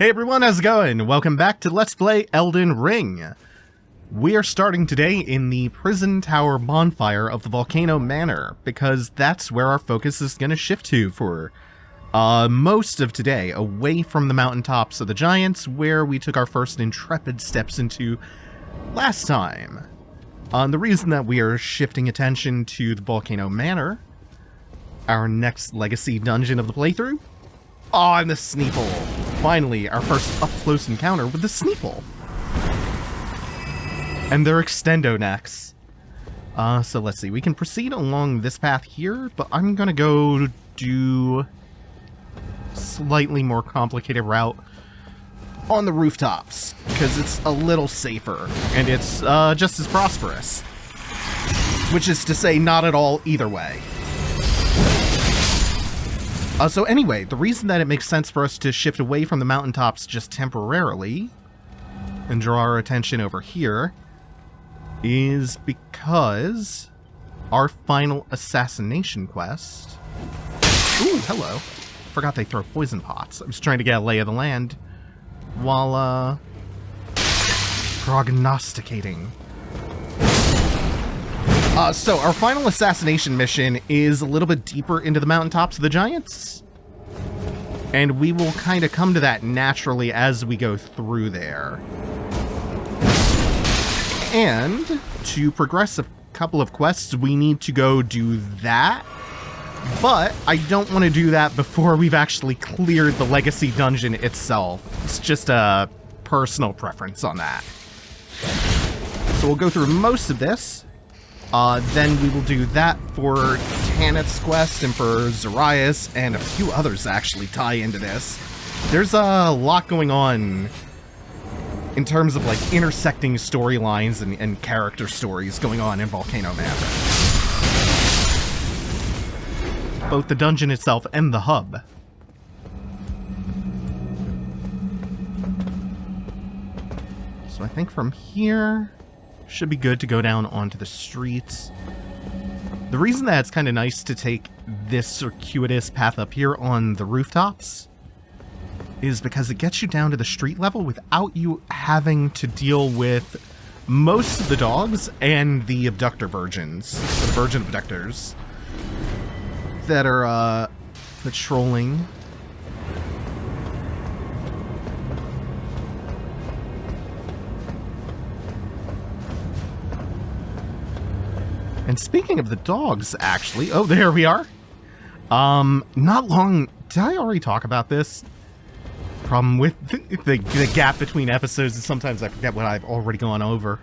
Hey everyone, how's it going? Welcome back to Let's Play Elden Ring. We are starting today in the prison tower bonfire of the Volcano Manor, because that's where our focus is going to shift to for most of today, away from the mountaintops of the giants, where we took our first intrepid steps into last time. The reason that we are shifting attention to the Volcano Manor, our next legacy dungeon of the playthrough, and the Sneeple. Finally, our first up-close encounter with the Sneeple. And their extendo necks. So let's see, we can proceed along this path here, but I'm gonna go do slightly more complicated route on the rooftops, because it's a little safer, and it's just as prosperous. Which is to say, not at all either way. So anyway, the reason that it makes sense for us to shift away from the mountaintops just temporarily and draw our attention over here is because our final assassination quest... Ooh, hello. Forgot they throw poison pots. I was trying to get a lay of the land while, prognosticating. So our final assassination mission is a little bit deeper into the mountaintops of the giants. And we will kind of come to that naturally as we go through there. And to progress a couple of quests, we need to go do that. But I don't want to do that before we've actually cleared the legacy dungeon itself. It's just a personal preference on that. So we'll go through most of this. Then we will do that for Tanith's quest and for Zarias, and a few others actually tie into this. There's a lot going on in terms of like intersecting storylines and character stories going on in Volcano Manor. Both the dungeon itself and the hub. So I think from here should be good to go down onto the streets. The reason that it's kind of nice to take this circuitous path up here on the rooftops is because it gets you down to the street level without you having to deal with most of the dogs and the abductor virgins, the virgin abductors, that are patrolling. And speaking of the dogs, actually... Oh, there we are. Not long... Did I already talk about this? Problem with the gap between episodes is sometimes I forget what I've already gone over.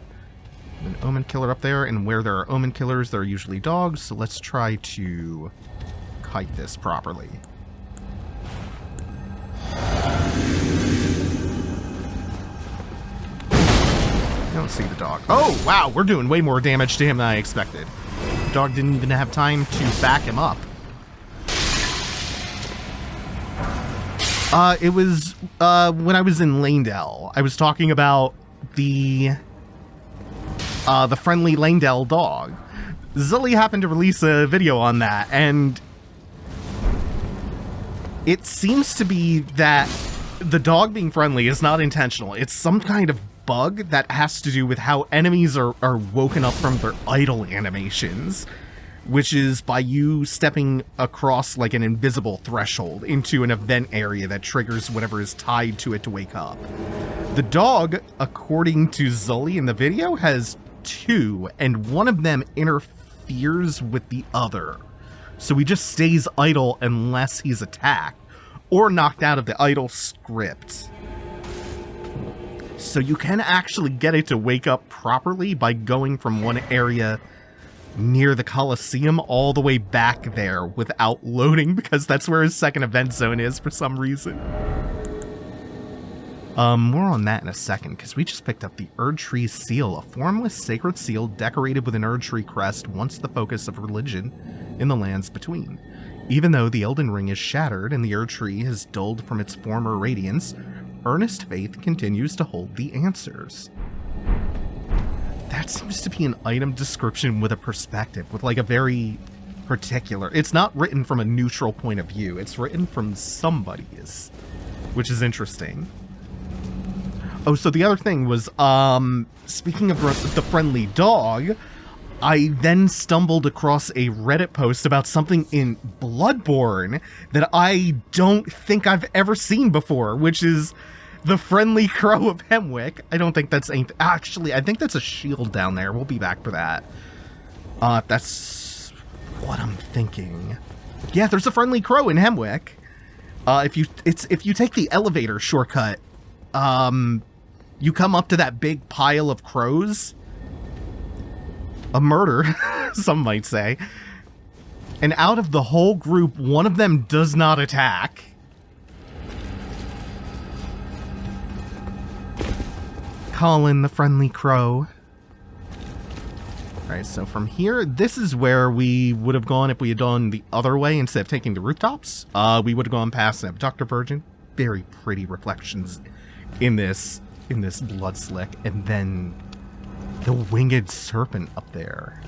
An omen killer up there, and where there are omen killers, there are usually dogs, so let's try to kite this properly. I don't see the dog. Oh, wow, we're doing way more damage to him than I expected. The dog didn't even have time to back him up. It was, when I was in Lanedell. I was talking about the friendly Lanedell dog. Zully happened to release a video on that, and it seems to be that the dog being friendly is not intentional. It's some kind of bug that has to do with how enemies are woken up from their idle animations, which is by you stepping across like an invisible threshold into an event area that triggers whatever is tied to it to wake up. The dog, according to Zully in the video, has two, and one of them interferes with the other. So he just stays idle unless he's attacked or knocked out of the idle script. So you can actually get it to wake up properly by going from one area near the Coliseum all the way back there without loading, because that's where his second event zone is for some reason. More on that in a second, because we just picked up the Erdtree Seal, a formless sacred seal decorated with an Erdtree crest, once the focus of religion in the lands between. Even though the Elden Ring is shattered and the Erdtree has dulled from its former radiance, earnest faith continues to hold the answers. That seems to be an item description with a perspective, with like a very particular... It's not written from a neutral point of view, it's written from somebody's, which is interesting. Oh, so the other thing was, speaking of the friendly dog, I then stumbled across a Reddit post about something in Bloodborne that I don't think I've ever seen before, which is the friendly crow of Hemwick. I don't think that's anything. Actually, I think that's a shield down there. We'll be back for that. That's what I'm thinking. Yeah, there's a friendly crow in Hemwick. If you take the elevator shortcut, you come up to that big pile of crows. A murder, some might say. And out of the whole group, one of them does not attack. Colin, the friendly crow. Alright, so from here, this is where we would have gone if we had gone the other way instead of taking the rooftops. We would have gone past the Abductor Virgin. Very pretty reflections in this blood slick. And then the winged serpent up there.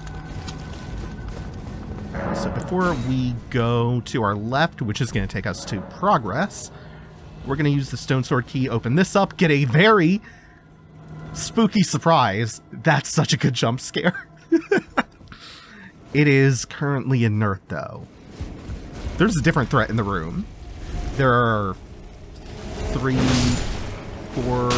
Alright, so before we go to our left, which is going to take us to progress, we're going to use the stone sword key, open this up, get a very spooky surprise. That's such a good jump scare. It is currently inert, though. There's a different threat in the room. There are 3, 4,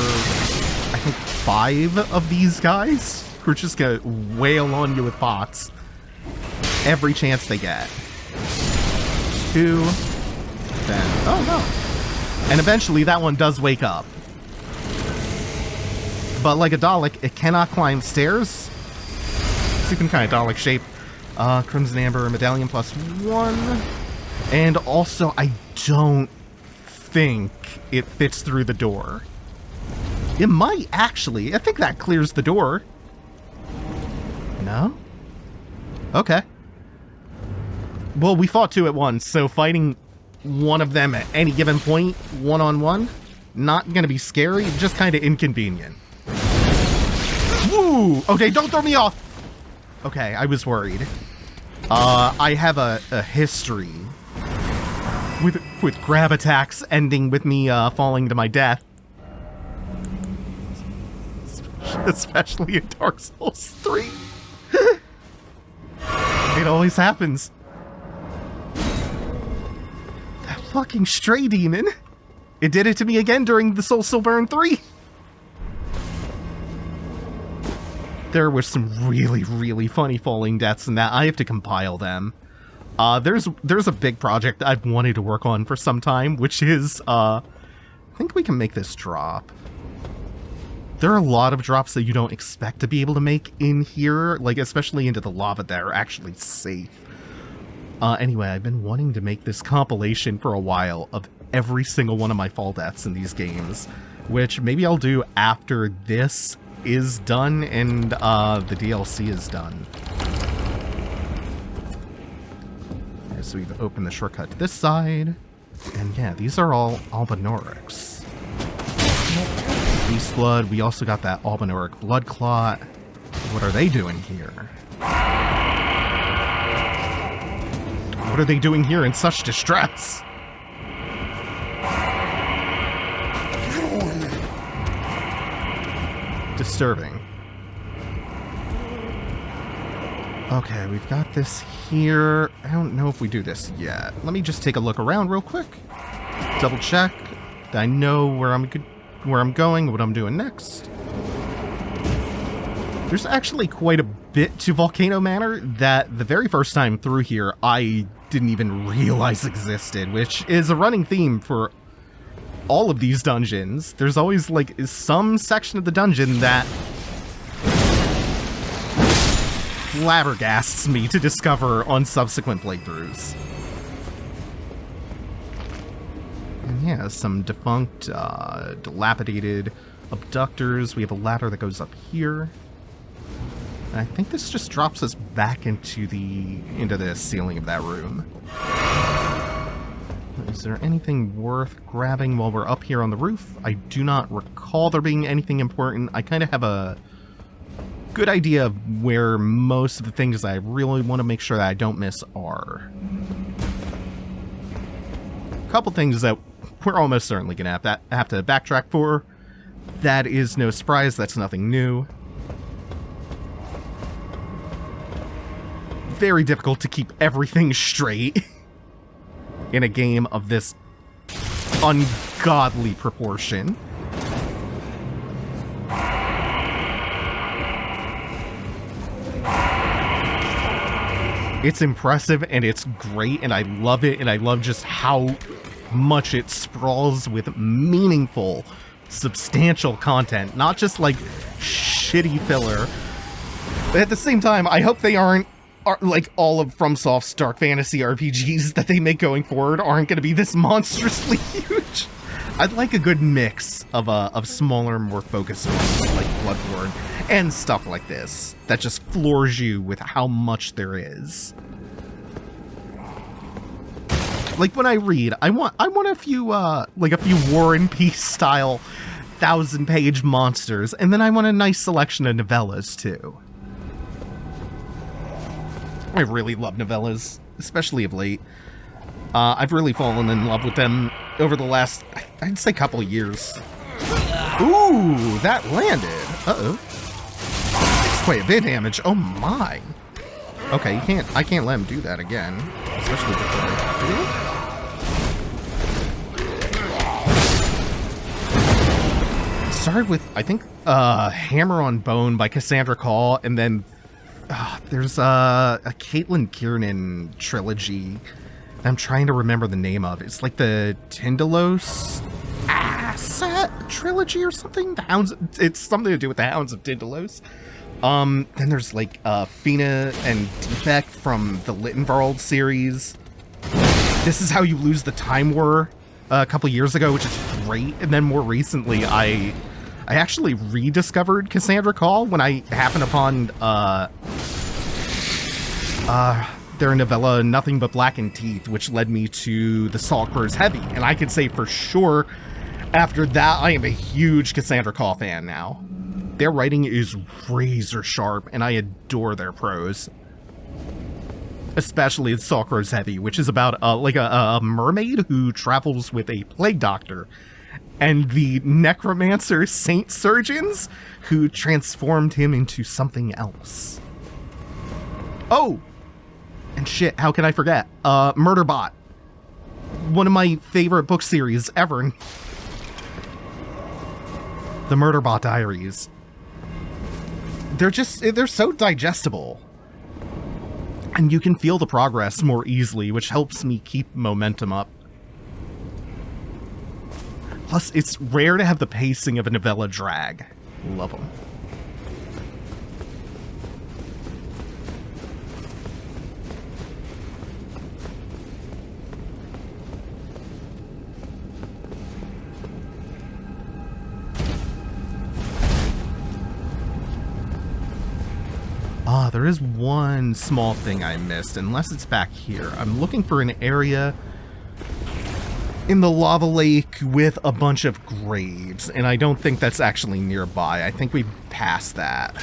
I think 5 of these guys who are just gonna wail on you with pots every chance they get. 2, then, oh no. And eventually that one does wake up. But like a Dalek, it cannot climb stairs. It's even kind of Dalek shape. Crimson Amber Medallion +1. And also, I don't think it fits through the door. It might actually. I think that clears the door. No? Okay. Well, we fought 2 at once, so fighting one of them at any given point, one-on-one, not gonna be scary, just kind of inconvenient. Woo! Okay, don't throw me off! Okay, I was worried. I have a history with grab attacks ending with me falling to my death. Especially in Dark Souls 3. It always happens. That fucking stray demon. It did it to me again during the Soul Still Burn 3. There were some really, really funny falling deaths in that. I have to compile them. There's a big project I've wanted to work on for some time, which is, I think we can make this drop. There are a lot of drops that you don't expect to be able to make in here, like especially into the lava that are actually safe. Anyway, I've been wanting to make this compilation for a while of every single one of my fall deaths in these games, which maybe I'll do after this is done and the DLC is done. Okay, so we've opened the shortcut to this side, and yeah, these are all Albinaurics. Beast blood. We also got that Albinauric blood clot. What are they doing here? What are they doing here in such distress? Disturbing. Okay, we've got this here. I don't know if we do this yet. Let me just take a look around real quick. Double check that I know where I'm going, what I'm doing next. There's actually quite a bit to Volcano Manor that the very first time through here I didn't even realize existed, which is a running theme for all of these dungeons. There's always like some section of the dungeon that flabbergasts me to discover on subsequent playthroughs. And yeah, some defunct, dilapidated abductors. We have a ladder that goes up here. And I think this just drops us back into the ceiling of that room. Is there anything worth grabbing while we're up here on the roof? I do not recall there being anything important. I kind of have a good idea of where most of the things I really want to make sure that I don't miss are. A couple things that we're almost certainly going to have to backtrack for. That is no surprise, that's nothing new. Very difficult to keep everything straight in a game of this ungodly proportion. It's impressive and it's great and I love it, and I love just how much it sprawls with meaningful, substantial content, not just like shitty filler. But at the same time, I hope they aren't like all of FromSoft's dark fantasy RPGs that they make going forward aren't going to be this monstrously huge. I'd like a good mix of smaller, more focused ones like Bloodborne and stuff like this that just floors you with how much there is. Like when I read, I want a few like a few War and Peace style 1,000-page monsters, and then I want a nice selection of novellas too. I really love novellas, especially of late. I've really fallen in love with them over the last, I'd say, couple years. Ooh, that landed. Uh-oh. It's quite a bit of damage. Oh my. Okay, I can't let him do that again. Especially before. It started with, I think, Hammer on Bone by Cassandra Call, and then there's a Caitlin Kiernan trilogy I'm trying to remember the name of. It's like the Tindalos Asset trilogy or something? It's something to do with the Hounds of Tindalos. Then there's like Fina and Defect from the Littenvarld series. This is How You Lose the Time War a couple years ago, which is great. And then more recently, I actually rediscovered Cassandra Call when I happened upon their novella Nothing But Blackened Teeth, which led me to The Salt Grows Heavy. And I can say for sure, after that, I am a huge Cassandra Call fan now. Their writing is razor sharp, and I adore their prose. Especially The Salt Grows Heavy, which is about like a mermaid who travels with a plague doctor and the necromancer saint surgeons who transformed him into something else. Oh! And shit, how can I forget? Murderbot. One of my favorite book series ever. The Murderbot Diaries. They're so digestible. And you can feel the progress more easily, which helps me keep momentum up. Plus, it's rare to have the pacing of a novella drag. Love them. There is one small thing I missed, unless it's back here. I'm looking for an area in the lava lake with a bunch of graves, and I don't think that's actually nearby. I think we passed that.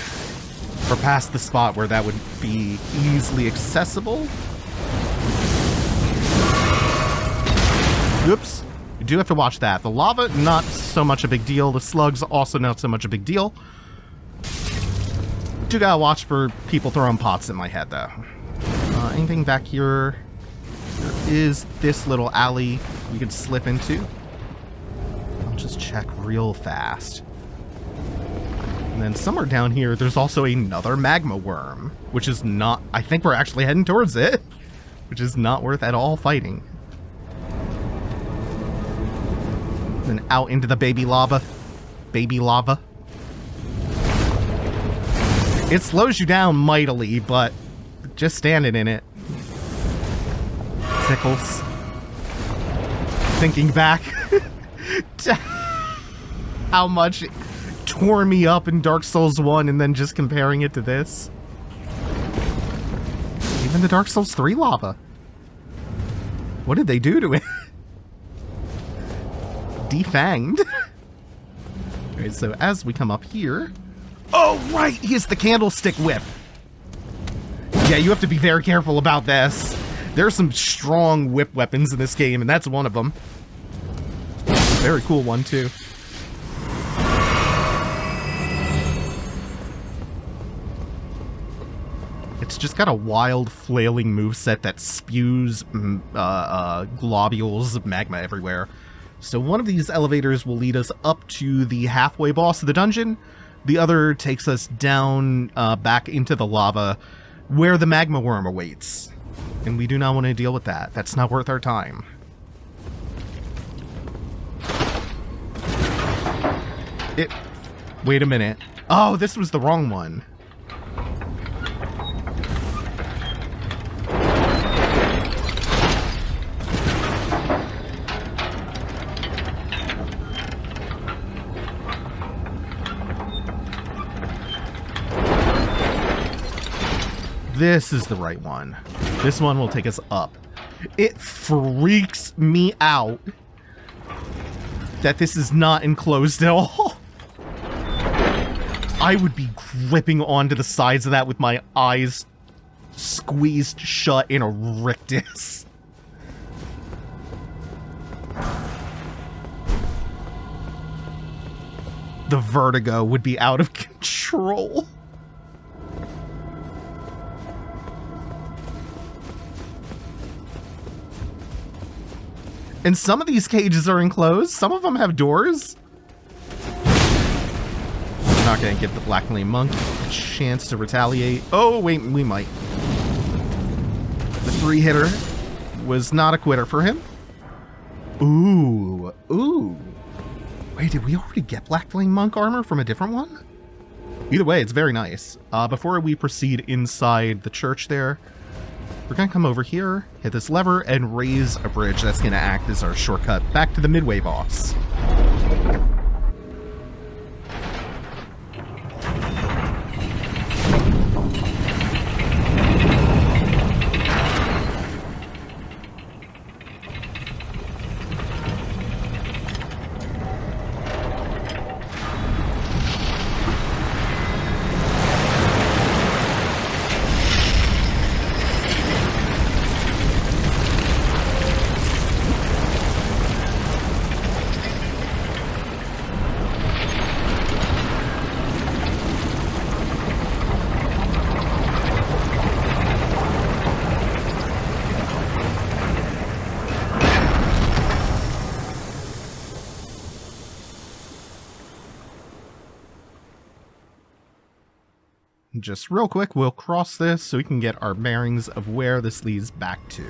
Or past the spot where that would be easily accessible. Oops. You do have to watch that. The lava, not so much a big deal. The slugs, also not so much a big deal. Do gotta watch for people throwing pots in my head, though. Anything back here? There is this little alley we could slip into. I'll just check real fast. And then somewhere down here, there's also another magma worm, which is not... I think we're actually heading towards it, which is not worth at all fighting. Then out into the baby lava. Baby lava. It slows you down mightily, but just standing in it tickles. Thinking back to how much it tore me up in Dark Souls 1 and then just comparing it to this. Even the Dark Souls 3 lava. What did they do to it? Defanged. Alright, so as we come up here... Oh, right! He has the candlestick whip! Yeah, you have to be very careful about this. There are some strong whip weapons in this game, and that's one of them. Very cool one, too. It's just got a wild, flailing moveset that spews globules of magma everywhere. So one of these elevators will lead us up to the halfway boss of the dungeon. The other takes us down back into the lava where the magma worm awaits. And we do not want to deal with that. That's not worth our time. Wait a minute. Oh, this was the wrong one. This is the right one. This one will take us up. It freaks me out that this is not enclosed at all. I would be gripping onto the sides of that with my eyes squeezed shut in a rictus. The vertigo would be out of control. And some of these cages are enclosed. Some of them have doors. I'm not going to give the Black Flame Monk a chance to retaliate. Oh, wait, we might. The 3-hitter was not a quitter for him. Ooh. Wait, did we already get Black Flame Monk armor from a different one? Either way, it's very nice. Before we proceed inside the church there, we're going to come over here, hit this lever, and raise a bridge that's going to act as our shortcut back to the midway boss. Just real quick, we'll cross this so we can get our bearings of where this leads back to.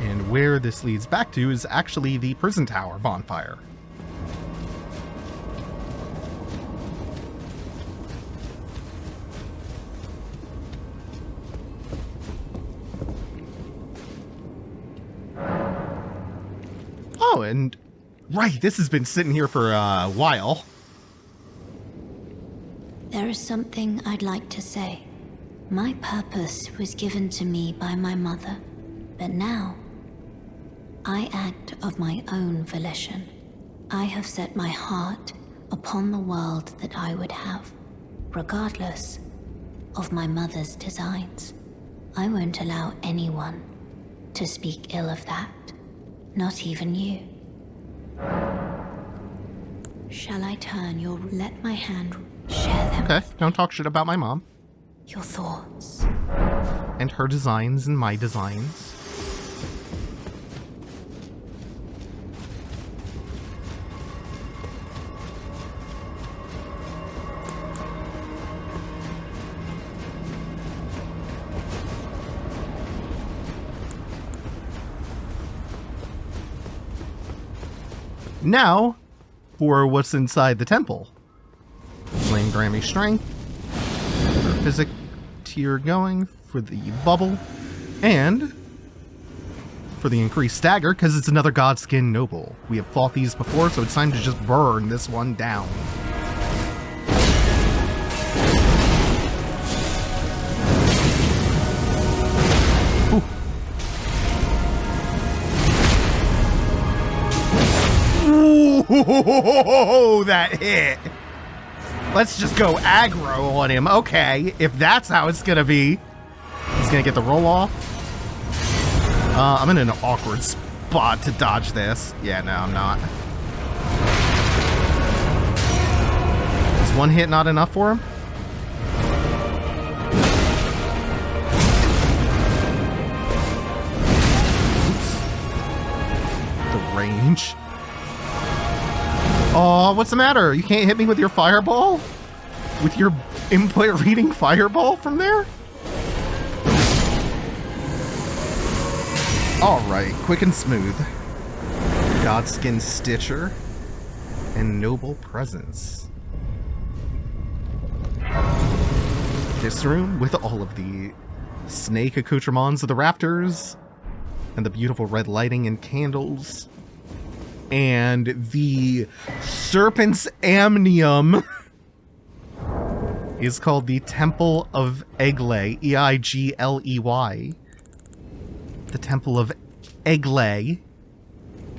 And where this leads back to is actually the prison tower bonfire. Oh, and right, this has been sitting here for a while. There is something I'd like to say. My purpose was given to me by my mother, but now I act of my own volition. I have set my heart upon the world that I would have, regardless of my mother's designs. I won't allow anyone to speak ill of that, not even you. Shall I turn your... Let my hand share them. Okay, don't talk shit about my mom. Your thoughts. And her designs and my designs. Now, for what's inside the temple. Flame Grammy Strength. For Physic tier going. For the bubble. And for the increased stagger, because it's another Godskin Noble. We have fought these before, so it's time to just burn this one down. Ooh, that hit. Let's just go aggro on him. Okay, if that's how it's gonna be. He's gonna get the roll off. I'm in an awkward spot to dodge this. Yeah, no, I'm not. Is one hit not enough for him? range. Oh, what's the matter? You can't hit me with your fireball? With your input reading fireball from there? Alright, quick and smooth. Godskin Stitcher and Noble Presence. This room with all of the snake accoutrements of the raptors and the beautiful red lighting and candles and the serpent's amnium is called the Temple of Egley, E-I-G-L-E-Y. The Temple of Egley.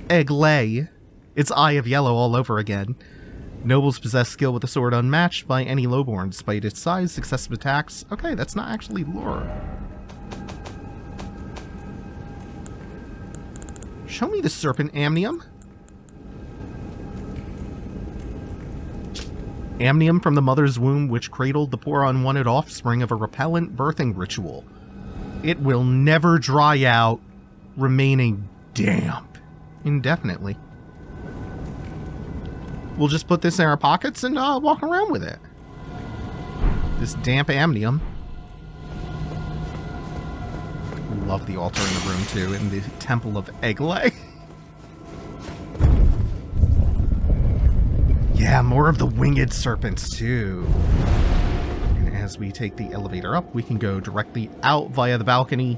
Egley. It's Eye of Yellow all over again. Nobles possess skill with the sword unmatched by any lowborn, despite its size, successive attacks. Okay, that's not actually lore. Show me the serpent amnium. Amnium from the mother's womb, which cradled the poor unwanted offspring of a repellent birthing ritual. It will never dry out, remaining damp indefinitely. We'll just put this in our pockets and walk around with it. This damp amnium. Love the altar in the room too, in the Temple of Egley. Yeah, more of the winged serpents too. And as we take the elevator up, we can go directly out via the balcony,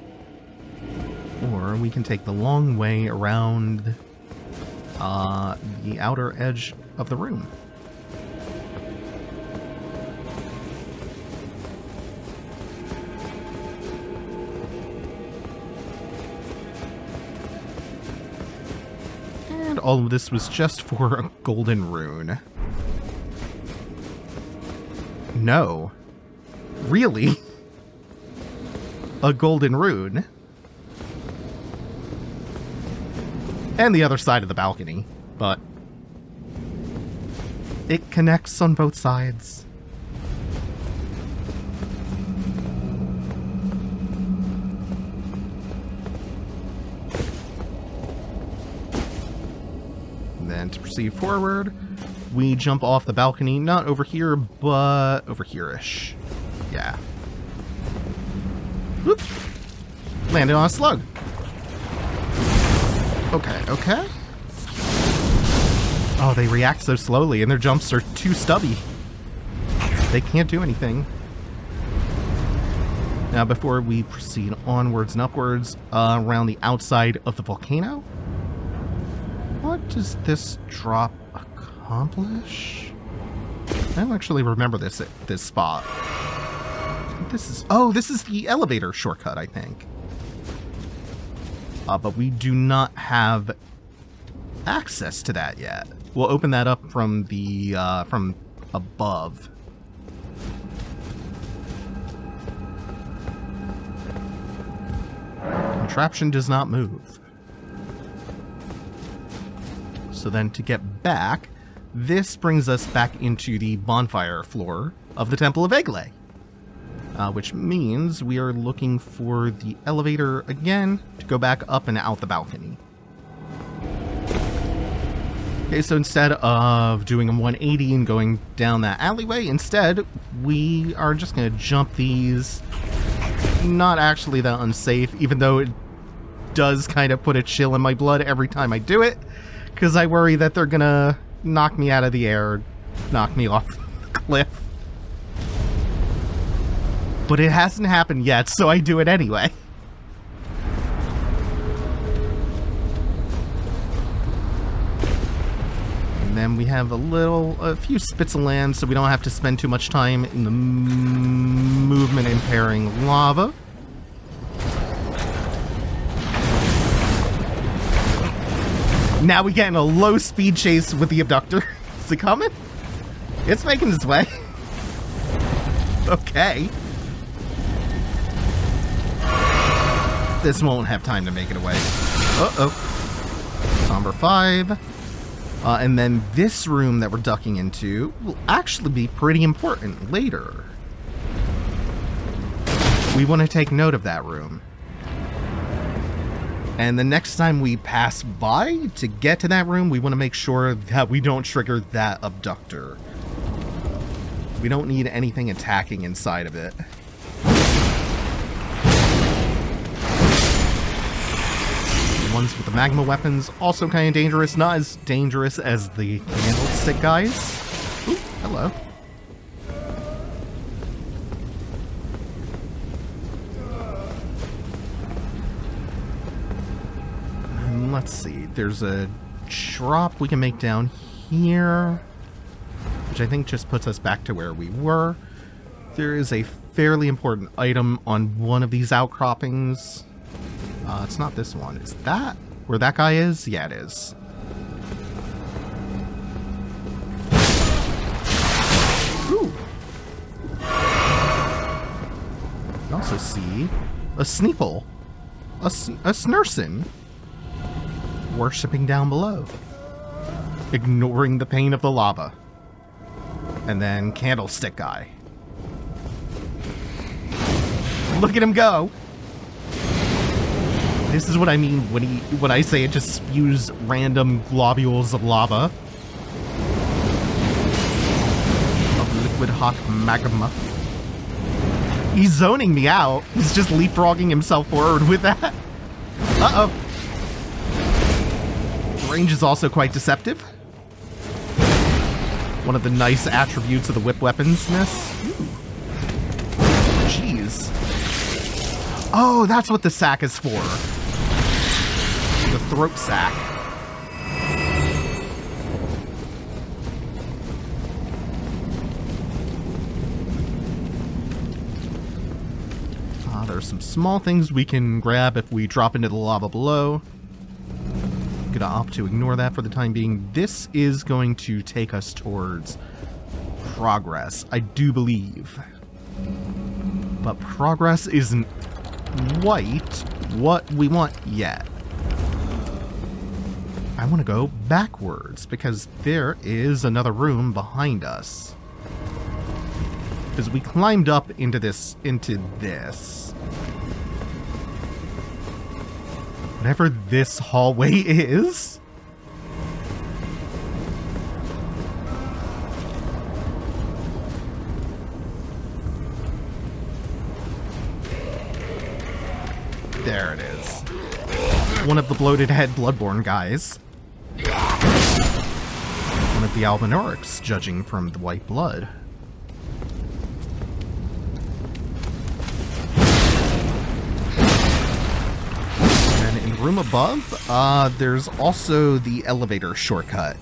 or we can take the long way around the outer edge of the room. And all of this was just for a golden rune. No. Really? A golden rune? And the other side of the balcony, but it connects on both sides. And then to proceed forward, we jump off the balcony, not over here, but over here-ish. Yeah. Whoop! Landed on a slug. Okay, okay. Oh, they react so slowly, and their jumps are too stubby. They can't do anything. Now, before we proceed onwards and upwards, around the outside of the volcano, what does this drop accomplish? I don't actually remember this spot. This is... Oh, this is the elevator shortcut, I think. But we do not have access to that yet. We'll open that up from the from above. Contraption does not move. So then to get back, this brings us back into the bonfire floor of the Temple of Egley. Which means we are looking for the elevator again to go back up and out the balcony. Okay, so instead of doing a 180 and going down that alleyway, instead we are just going to jump these. Not actually that unsafe, even though it does kind of put a chill in my blood every time I do it, because I worry that they're going to knock me out of the air, knock me off the cliff. But it hasn't happened yet, so I do it anyway. And then we have a few spits of land, so we don't have to spend too much time in the movement impairing lava. Now we get in a low speed chase with the abductor. Is it coming? It's making its way. Okay. This won't have time to make it away. Uh-oh. Somber 5. And then this room that we're ducking into will actually be pretty important later. We want to take note of that room. And the next time we pass by to get to that room, we want to make sure that we don't trigger that abductor. We don't need anything attacking inside of it. The ones with the magma weapons, also kind of dangerous. Not as dangerous as the candlestick guys. Ooh, hello. Let's see, there's a drop we can make down here, which I think just puts us back to where we were. There is a fairly important item on one of these outcroppings. It's not this one. Is that where that guy is? Yeah, it is. Ooh. You also see a Sneeple, a Snursin, worshipping down below, ignoring the pain of the lava. And then candlestick guy. Look at him go. This is what I mean when I say it just spews random globules of lava. Of liquid hot magma. He's zoning me out. He's just leapfrogging himself forward with that. Uh-oh. Range is also quite deceptive. One of the nice attributes of the whip weaponsness. Jeez. Oh, that's what the sack is for. The throat sack. There's some small things we can grab if we drop into the lava below. Gonna opt to ignore that for the time being. This is going to take us towards progress, I do believe. But progress isn't quite what we want yet. I want to go backwards because there is another room behind us. Because we climbed up into this. Whatever this hallway is. There it is. One of the bloated head Bloodborne guys. One of the Albinorics, judging from the white blood. Room above, there's also the elevator shortcut.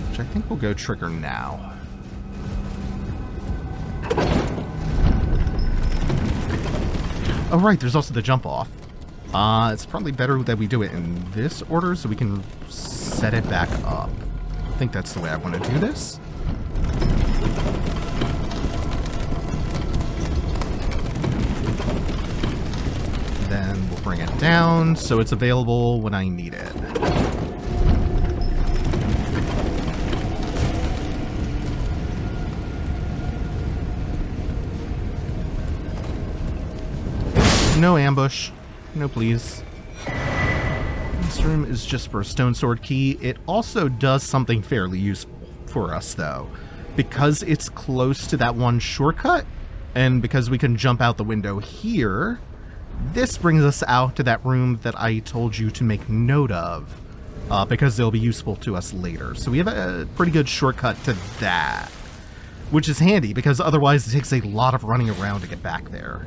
Which I think we'll go trigger now. Oh right, there's also the jump off. It's probably better that we do it in this order so we can set it back up. I think that's the way I want to do this. Then we'll bring it down so it's available when I need it. No ambush. No, please. This room is just for a stone sword key. It also does something fairly useful for us, though. Because it's close to that one shortcut, and because we can jump out the window here, this brings us out to that room that I told you to make note of, because they'll be useful to us later. So we have a pretty good shortcut to that, which is handy, because otherwise it takes a lot of running around to get back there.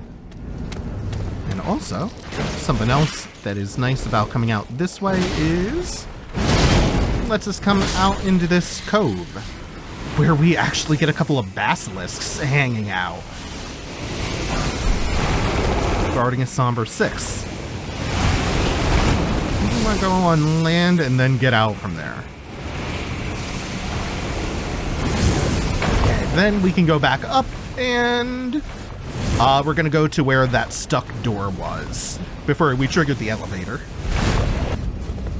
And also, something else that is nice about coming out this way is it lets us come out into this cove where we actually get a couple of basilisks hanging out. Guarding a somber 6. We want to go on land and then get out from there. Okay, then we can go back up and we're going to go to where that stuck door was before we triggered the elevator.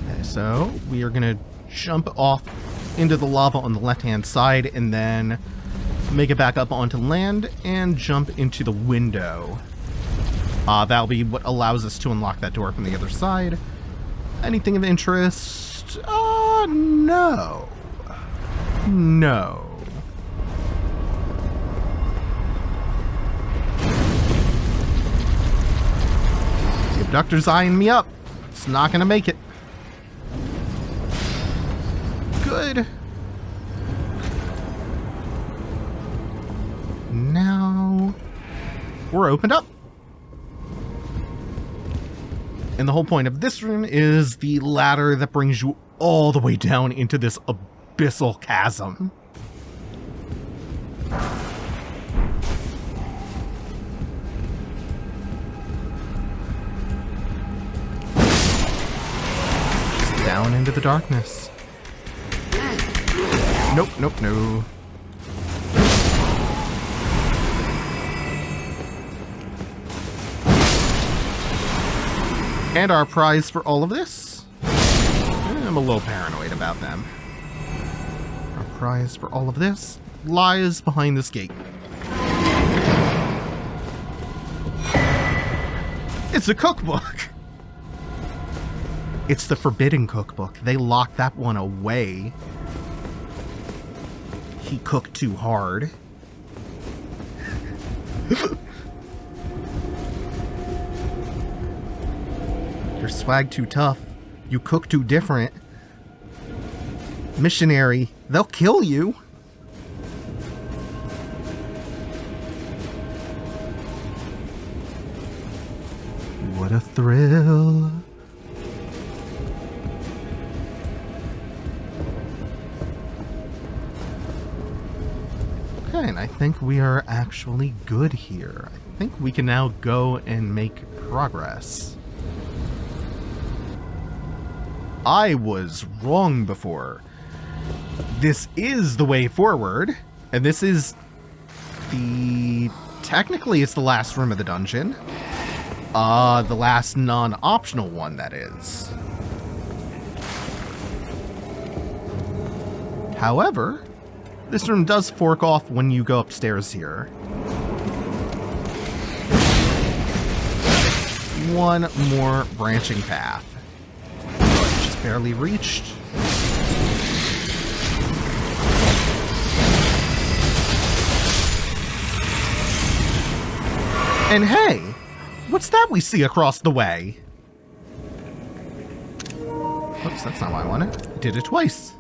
Okay, So we are going to jump off into the lava on the left-hand side and then make it back up onto land and jump into the window. That'll be what allows us to unlock that door from the other side. Anything of interest? No. No. The abductor's eyeing me up. It's not gonna make it. Good. Now we're opened up. And the whole point of this room is the ladder that brings you all the way down into this abyssal chasm. Just down into the darkness. Nope, nope, no. And our prize for all of this? I'm a little paranoid about them. Our prize for all of this lies behind this gate. It's a cookbook! It's the Forbidden Cookbook. They locked that one away. He cooked too hard. Your swag too tough. You cook too different. Missionary, they'll kill you. What a thrill. Okay, and I think we are actually good here. I think we can now go and make progress. I was wrong before. This is the way forward, and this is technically it's the last room of the dungeon. The last non-optional one, that is. However, this room does fork off when you go upstairs here. One more branching path. Just barely reached. And hey, what's that we see across the way? Oops, that's not what I wanted. I did it twice.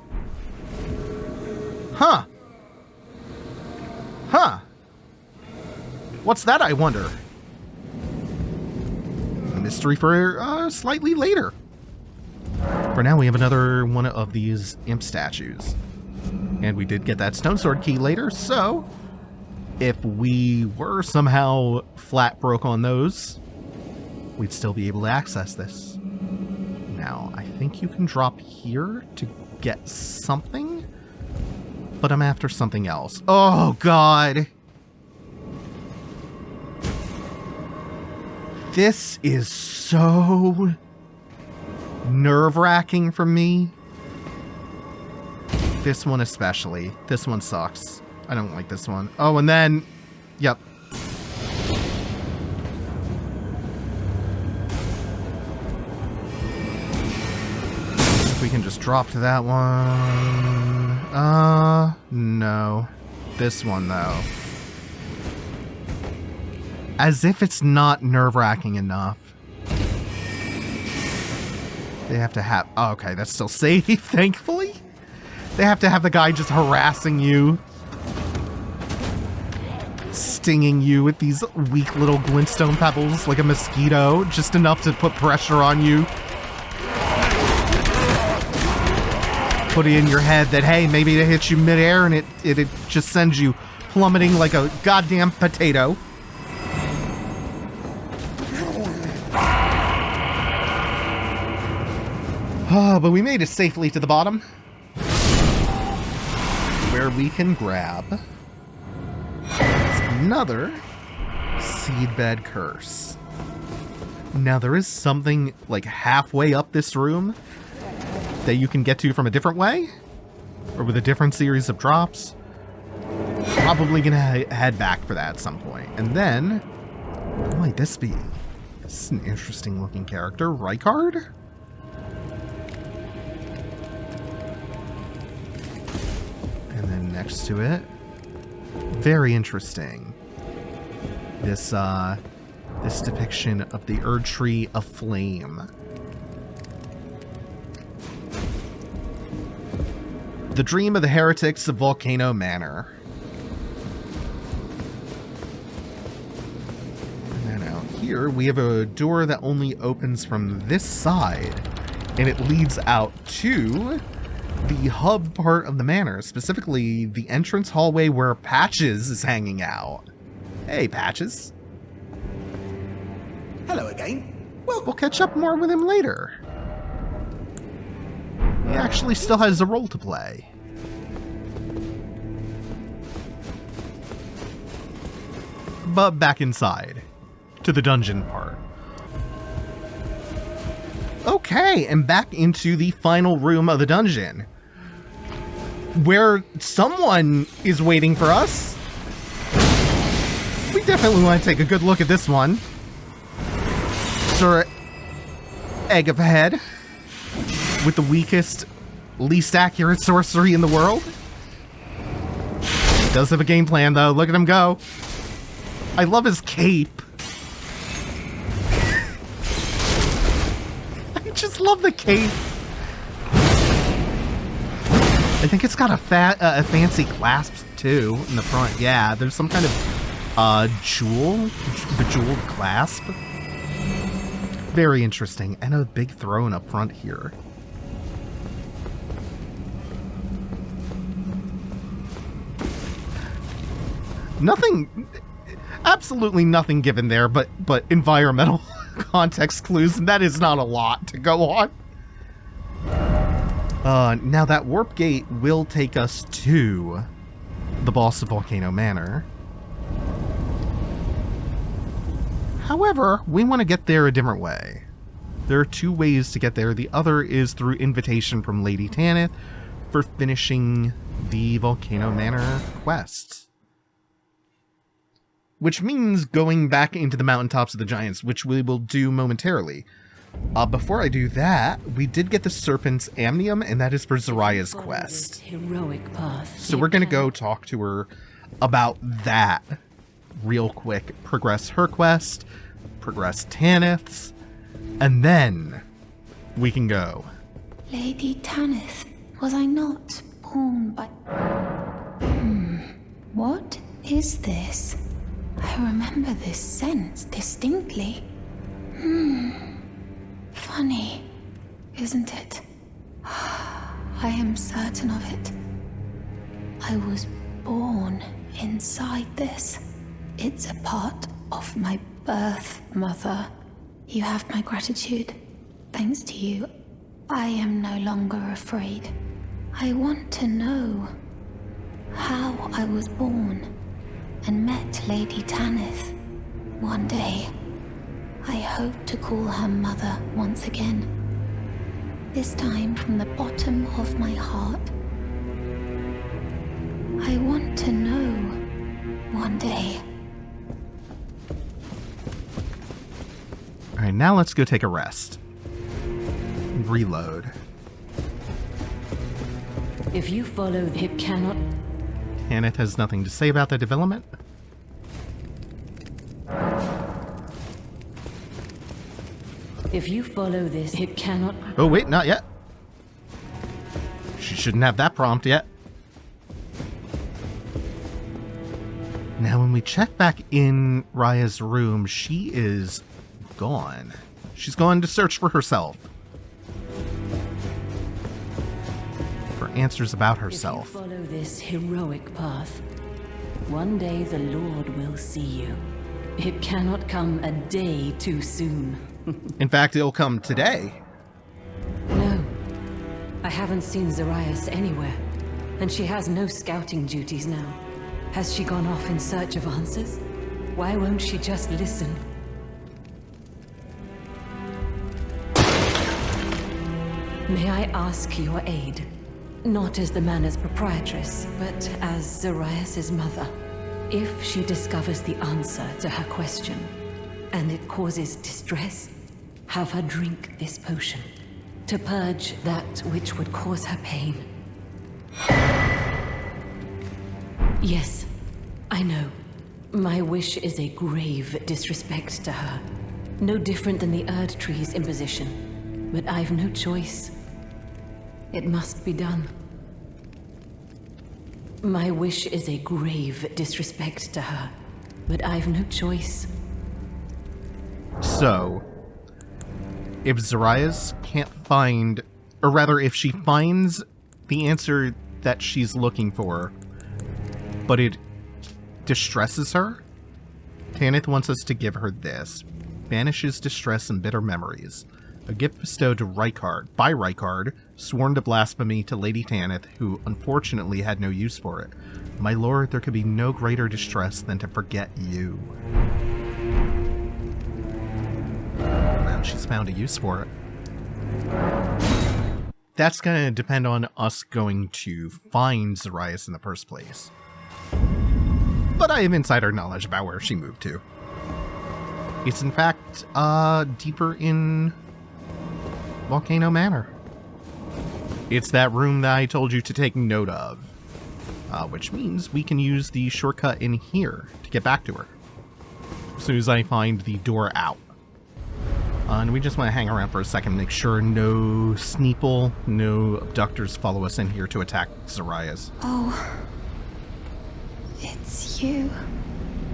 Huh. Huh. What's that, I wonder? A mystery for slightly later. For now, we have another one of these imp statues. And we did get that stone sword key later, so if we were somehow flat broke on those, we'd still be able to access this. Now, I think you can drop here to get something, but I'm after something else. Oh, God. This is so nerve-wracking for me. This one especially. This one sucks. I don't like this one. Oh, and then... Yep. If we can just drop to that one... no. This one, though. As if it's not nerve-wracking enough. They have to have... Oh, okay, that's still safe, thankfully. They have to have the guy just harassing you. Stinging you with these weak little glintstone pebbles like a mosquito. Just enough to put pressure on you. Put it in your head that, hey, maybe it hits you midair and it just sends you plummeting like a goddamn potato. Oh, but we made it safely to the bottom. Where we can grab another seedbed curse. Now there is something like halfway up this room that you can get to from a different way, or with a different series of drops. Probably gonna head back for that at some point. And then, what might this be? This is an interesting looking character. Rykard? And then next to it, very interesting. This depiction of the Erd Tree of Flame. The dream of the heretics of Volcano Manor. And then out here, we have a door that only opens from this side, and it leads out to the hub part of the manor, specifically the entrance hallway where Patches is hanging out. Hey, Patches. Hello again. Well, we'll catch up more with him later. He actually still has a role to play. But back inside, to the dungeon part. Okay, and back into the final room of the dungeon, where someone is waiting for us. We definitely want to take a good look at this one. Sir Egg of a Head, with the weakest, least accurate sorcery in the world. He does have a game plan, though. Look at him go. I love his cape. I just love the cape. I think it's got a fancy clasp, too, in the front. Yeah, there's some kind of bejeweled clasp. Very interesting. And a big throne up front here. Nothing, absolutely nothing given there, but environmental context clues, and that is not a lot to go on. Now that warp gate will take us to the boss of Volcano Manor. However, we want to get there a different way. There are two ways to get there. The other is through invitation from Lady Tanith for finishing the Volcano Manor quest. Which means going back into the mountaintops of the giants, which we will do momentarily. Before I do that, we did get the Serpent's Amnium, and that is for Zariah's quest. Heroic path. So we're going to go talk to her about that real quick. Progress her quest, progress Tanith's, and then we can go. Lady Tanith, was I not born by... What is this? I remember this scent distinctly. Funny, isn't it? I am certain of it. I was born inside this. It's a part of my birth, Mother. You have my gratitude. Thanks to you, I am no longer afraid. I want to know how I was born and met Lady Tanith. One day, I hope to call her mother once again. This time from the bottom of my heart. I want to know one day. Alright, now let's go take a rest. Reload. If you follow, it cannot... Tanith has nothing to say about the development. If you follow this, it cannot... Oh wait, not yet. She shouldn't have that prompt yet. Now when we check back in Raya's room, she is gone. She's gone to search for herself. For answers about herself. If you follow this heroic path, one day the Lord will see you. It cannot come a day too soon. In fact, it'll come today. No. I haven't seen Zariah anywhere, and she has no scouting duties now. Has she gone off in search of answers? Why won't she just listen? May I ask your aid? Not as the manor's proprietress, but as Zarias' mother. If she discovers the answer to her question, and it causes distress, have her drink this potion, to purge that which would cause her pain. Yes, I know. My wish is a grave disrespect to her. No different than the Erd Tree's imposition. But I've no choice. It must be done. My wish is a grave disrespect to her. But I've no choice. So, if Zarias can't find, or rather if she finds the answer that she's looking for, but it distresses her, Tanith wants us to give her this. Banishes distress and bitter memories. A gift bestowed to Rykard, by Rykard, sworn to blasphemy to Lady Tanith, who unfortunately had no use for it. My lord, there could be no greater distress than to forget you. Well, she's found a use for it. That's going to depend on us going to find Zarias in the first place. But I have insider knowledge about where she moved to. It's in fact, deeper in Volcano Manor. It's that room that I told you to take note of. Which means we can use the shortcut in here to get back to her. As soon as I find the door out. And we just want to hang around for a second, make sure no Sneeple, no abductors follow us in here to attack Zarias. Oh, it's you.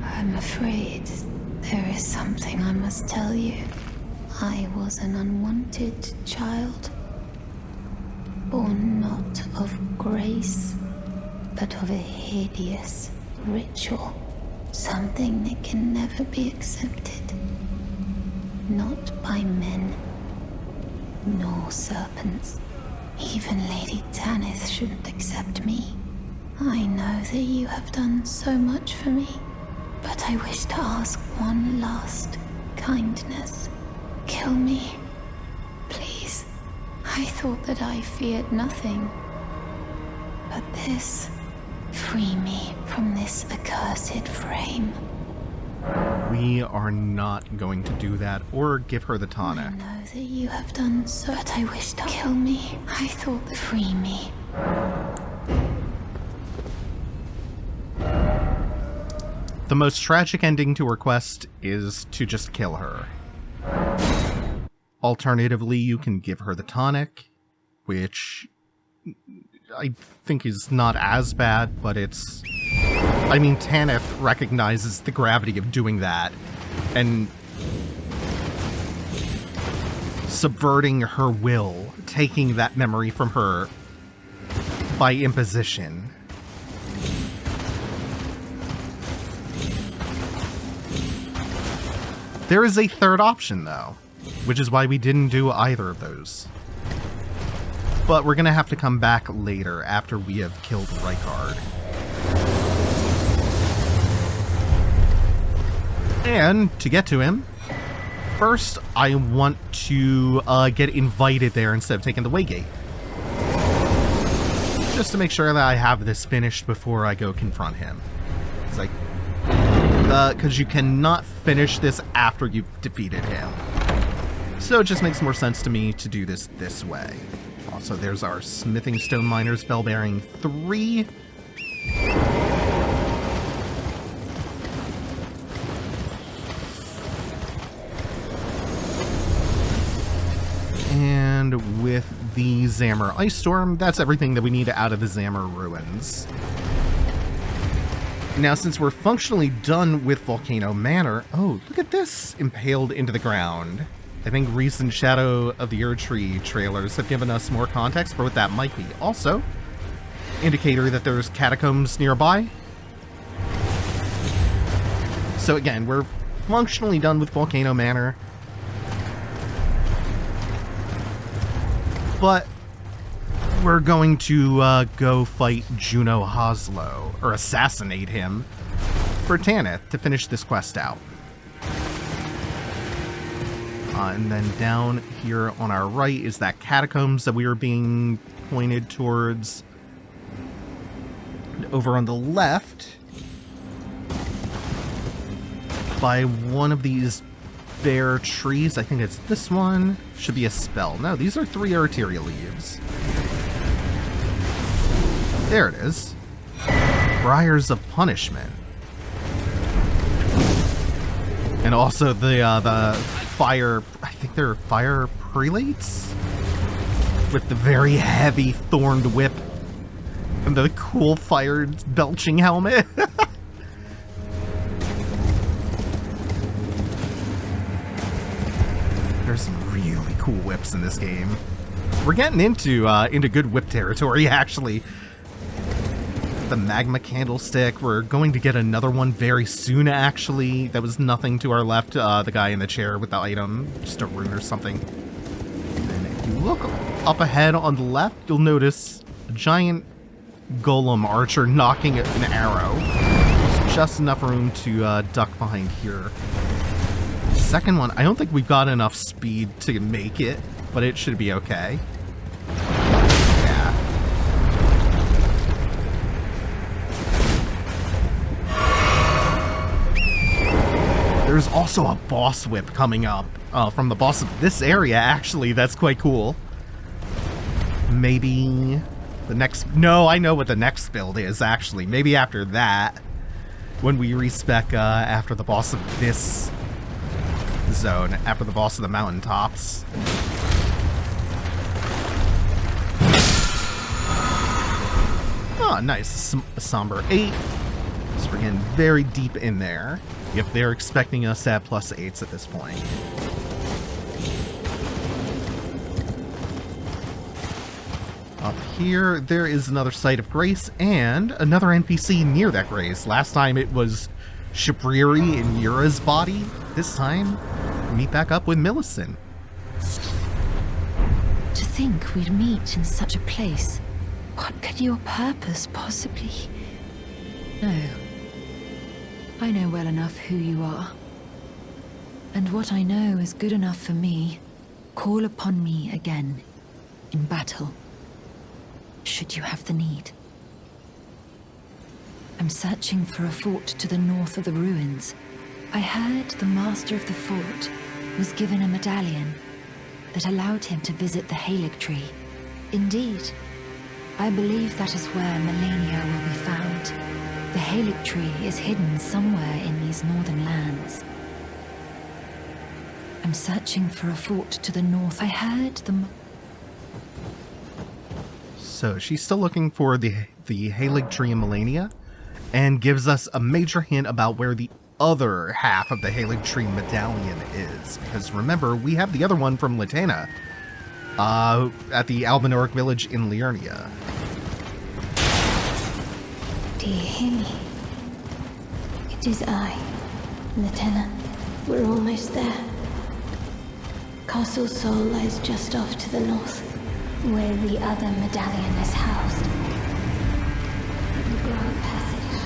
I'm afraid there is something I must tell you. I was an unwanted child, born not of grace, but of a hideous ritual, something that can never be accepted. Not by men, nor serpents. Even Lady Tanith shouldn't accept me. I know that you have done so much for me, but I wish to ask one last kindness. Kill me, please. I thought that I feared nothing. But this, free me from this accursed frame. We are not going to do that or give her the tonic. I know that you have done so, but I wish to kill me. I thought that free me. The most tragic ending to her quest is to just kill her. Alternatively, you can give her the tonic, which I think is not as bad, but it's... I mean, Tanith recognizes the gravity of doing that, and subverting her will, taking that memory from her by imposition. There is a third option, though, which is why we didn't do either of those. But we're gonna have to come back later after we have killed Rykard. And to get to him, first I want to get invited there instead of taking the Waygate. Just to make sure that I have this finished before I go confront him. It's like, because you cannot finish this after you've defeated him. So it just makes more sense to me to do this way. Also, there's our Smithing Stone Miners Bell Bearing 3. And with the Zammer Ice Storm, that's everything that we need out of the Zammer Ruins. Now, since we're functionally done with Volcano Manor... Oh, look at this! Impaled into the ground. I think recent Shadow of the Erd Tree trailers have given us more context for what that might be. Also, indicator that there's catacombs nearby. So again, we're functionally done with Volcano Manor. But we're going to go fight Juno Hoslow, or assassinate him, for Tanith to finish this quest out. And then down here on our right is that catacombs that we were being pointed towards. And over on the left, by one of these bare trees, I think it's this one, should be a spell. No, these are 3 arteria leaves. There it is. Briars of Punishment. And also the fire, I think they're fire prelates? With the very heavy thorned whip and the cool fire belching helmet. There's some really cool whips in this game. We're getting into good whip territory, actually. The magma candlestick. We're going to get another one very soon, actually. That was nothing to our left. The guy in the chair with the item. Just a rune or something. And if you look up ahead on the left, you'll notice a giant golem archer knocking an arrow. There's just enough room to duck behind here. Second one, I don't think we've got enough speed to make it, but it should be okay. Yeah. There's also a boss whip coming up from the boss of this area, actually. That's quite cool. Maybe the next... No, I know what the next build is, actually. Maybe after that, when we respec after the boss of this zone, after the boss of the mountaintops. Oh, nice. A somber 8. So we're getting very deep in there. If they're expecting us to have +8s at this point. Up here, there is another Site of Grace and another NPC near that grace. Last time it was Shabriri in Yura's body. This time, we meet back up with Millicent. To think we'd meet in such a place. What could your purpose possibly... No. I know well enough who you are. And what I know is good enough for me. Call upon me again, in battle, should you have the need. I'm searching for a fort to the north of the ruins. I heard the master of the fort was given a medallion that allowed him to visit the Halig Tree. Indeed, I believe that is where Melania will be found. The Halig Tree is hidden somewhere in these northern lands. I'm searching for a fort to the north. I heard the... So she's still looking for the Halig Tree in Melania, and gives us a major hint about where the other half of the Halig Tree medallion is. Because remember, we have the other one from Latena at the Albinoric village in Liurnia. Do you hear me? It is I, Lieutenant. We're almost there. Castle Sol lies just off to the north, where the other medallion is housed. The broad passage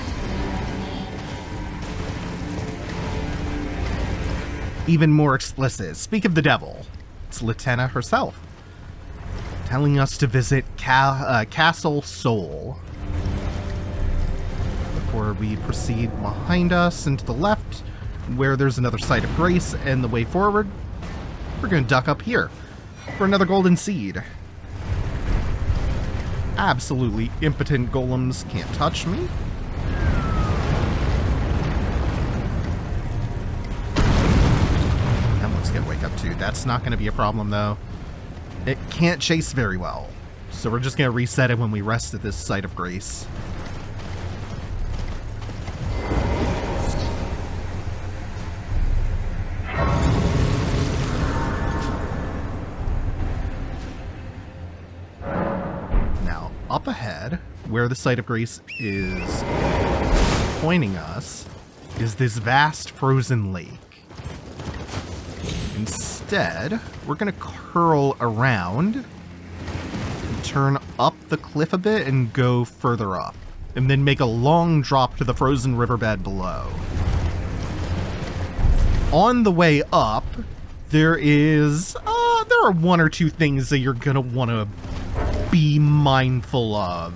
to me. Even more explicit. Speak of the devil. It's Latena herself, telling us to visit Castle Sol. Before we proceed behind us and to the left, where there's another Site of Grace and the way forward, we're going to duck up here for another golden seed. Absolutely impotent golems can't touch me. And let's get Wake Up too. That's not going to be a problem though. It can't chase very well, so we're just going to reset it when we rest at this Site of Grace. Up ahead, where the Site of Grace is pointing us, is this vast frozen lake. Instead, we're going to curl around, and turn up the cliff a bit and go further up, and then make a long drop to the frozen riverbed below. On the way up, there are one or two things that you're gonna want to be mindful of.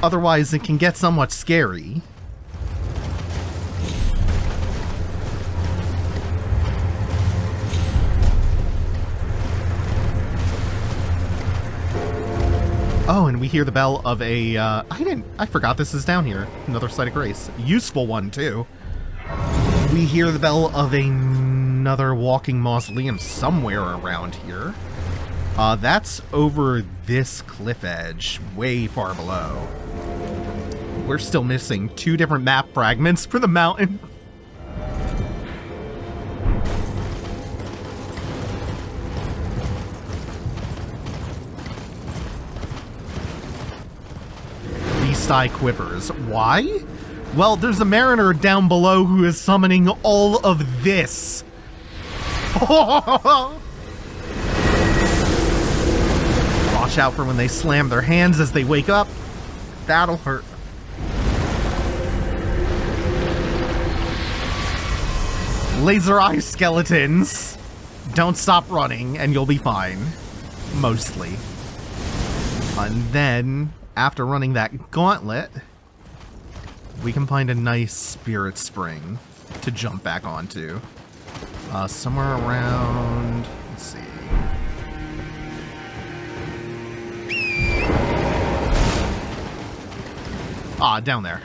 Otherwise, it can get somewhat scary. Oh, and we hear the bell of a, I forgot this is down here. Another site of grace. Useful one, too. We hear the bell of another walking mausoleum somewhere around here. That's over this cliff edge, way far below. We're still missing 2 different map fragments for the mountain. Beast Eye quivers. Why? Well, there's a mariner down below who is summoning all of this. Watch out for when they slam their hands as they wake up. That'll hurt. Laser eye skeletons. Don't stop running and you'll be fine. Mostly. And then, after running that gauntlet, we can find a nice spirit spring to jump back onto. Somewhere around... let's see... down there.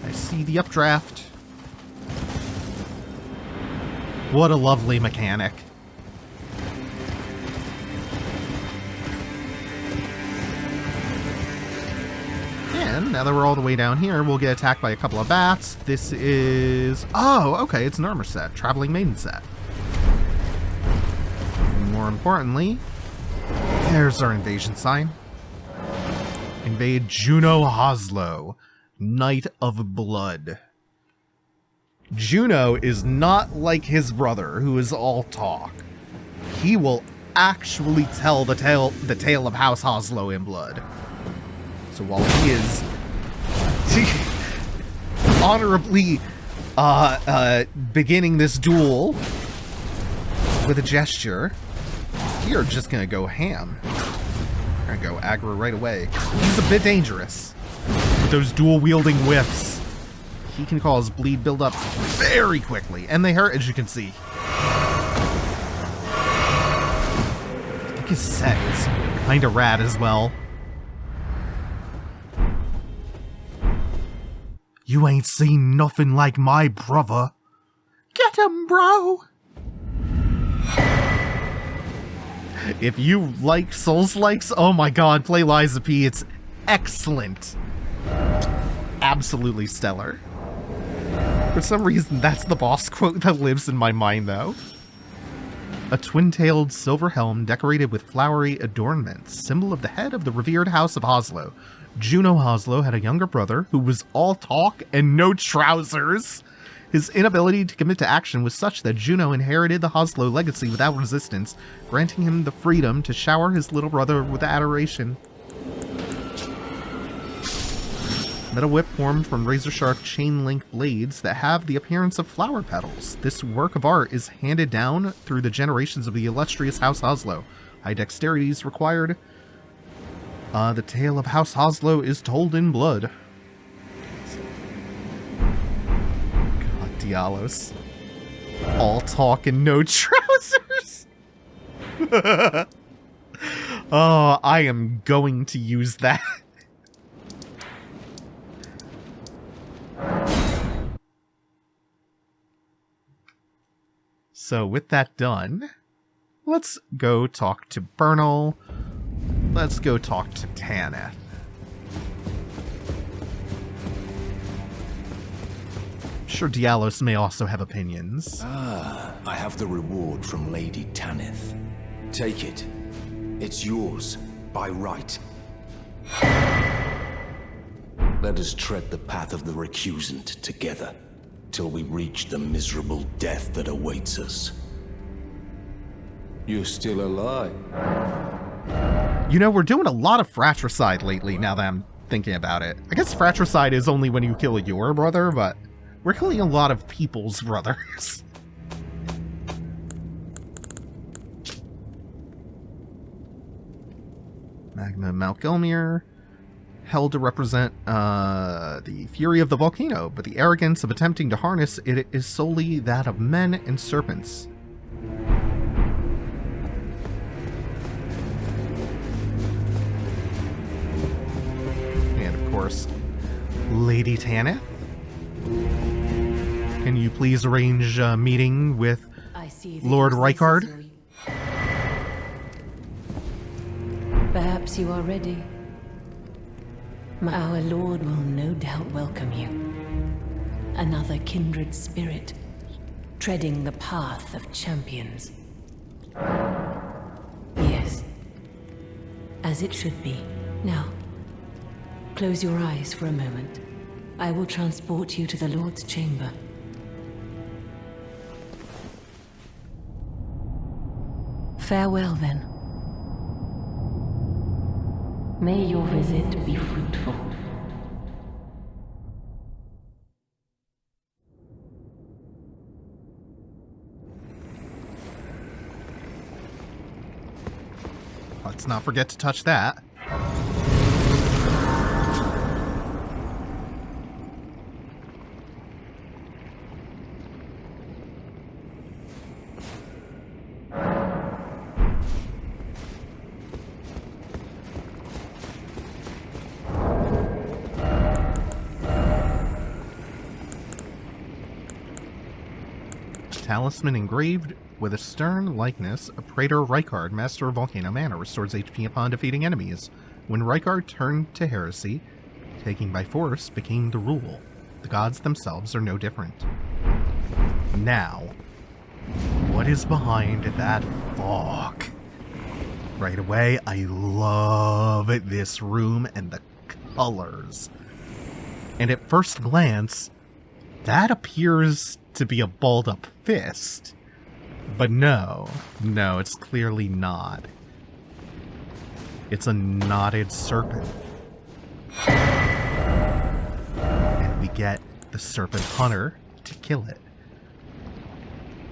I see the updraft. What a lovely mechanic. And now that we're all the way down here, we'll get attacked by a couple of bats. This is... oh, okay, it's an armor set. Traveling Maiden set. More importantly, there's our invasion sign. Invade Juno Hoslow, Knight of Blood. Juno is not like his brother, who is all talk. He will actually tell the tale of House Hoslow in blood. So while he is honorably beginning this duel with a gesture, we are just gonna go ham. We're gonna go aggro right away. He's a bit dangerous. With those dual-wielding whiffs, he can cause bleed buildup very quickly, and they hurt, as you can see. I think his set is kinda rad as well. You ain't seen nothing like my brother. Get him, bro! If you like Souls-likes, oh my god, play Liza P. It's excellent. Absolutely stellar. For some reason, that's the boss quote that lives in my mind, though. A twin-tailed silver helm decorated with flowery adornments, symbol of the head of the revered House of Hoslow. Juno Hoslow had a younger brother who was all talk and no trousers. His inability to commit to action was such that Juno inherited the Hoslow legacy without resistance, granting him the freedom to shower his little brother with adoration. Metal whip formed from razor-sharp chain-link blades that have the appearance of flower petals. This work of art is handed down through the generations of the illustrious House Hoslow. High dexterity is required. The tale of House Hoslow is told in blood. God, Dialos. All talk and no trousers! Oh, I am going to use that. So with that done, let's go talk to Bernal. Let's go talk to Tanith. I'm sure Dialos may also have opinions. Ah, I have the reward from Lady Tanith. Take it. It's yours, by right. Let us tread the path of the recusant together, till we reach the miserable death that awaits us. You're still alive. You know, we're doing a lot of fratricide lately, now that I'm thinking about it. I guess fratricide is only when you kill your brother, but we're killing a lot of people's brothers. Magna Malgelmir, held to represent the fury of the volcano, but the arrogance of attempting to harness it is solely that of men and serpents. And of course, Lady Tanith. Can you please arrange a meeting with Lord Rykard? Perhaps you are ready. Our Lord will no doubt welcome you. Another kindred spirit, treading the path of champions. Yes, as it should be. Now, close your eyes for a moment. I will transport you to the Lord's chamber. Farewell, then. May your visit be fruitful. Let's not forget to touch that. Talisman engraved with a stern likeness of Praetor Rykard, master of Volcano Manor, restores HP upon defeating enemies. When Rykard turned to heresy, taking by force became the rule. The gods themselves are no different. Now, what is behind that fog? Right away, I love this room and the colors. And at first glance, that appears to be a balled up fist. But no, it's clearly not. It's a knotted serpent. And we get the serpent hunter to kill it.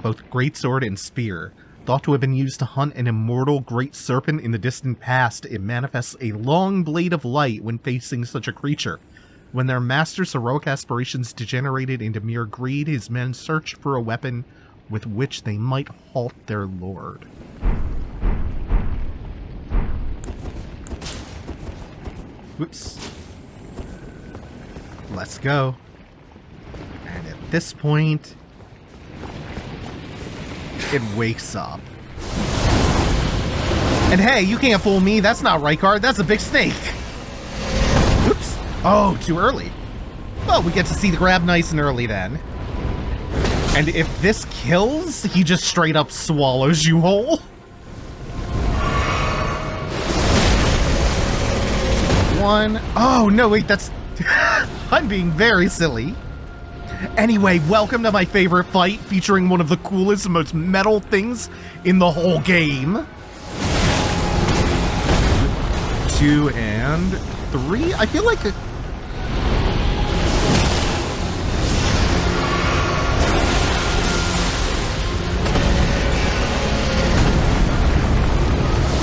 Both greatsword and spear, thought to have been used to hunt an immortal great serpent in the distant past, it manifests a long blade of light when facing such a creature. When their master's heroic aspirations degenerated into mere greed, his men searched for a weapon with which they might halt their lord. Whoops. Let's go. And at this point, it wakes up. And hey, you can't fool me, that's not Rykard, that's a big snake. Oops. Oh, too early. Well, we get to see the grab nice and early then. And if this kills, he just straight up swallows you whole. One. Oh, no, wait, that's... I'm being very silly. Anyway, welcome to my favorite fight, featuring one of the coolest and most metal things in the whole game. 2 and 3. I feel like...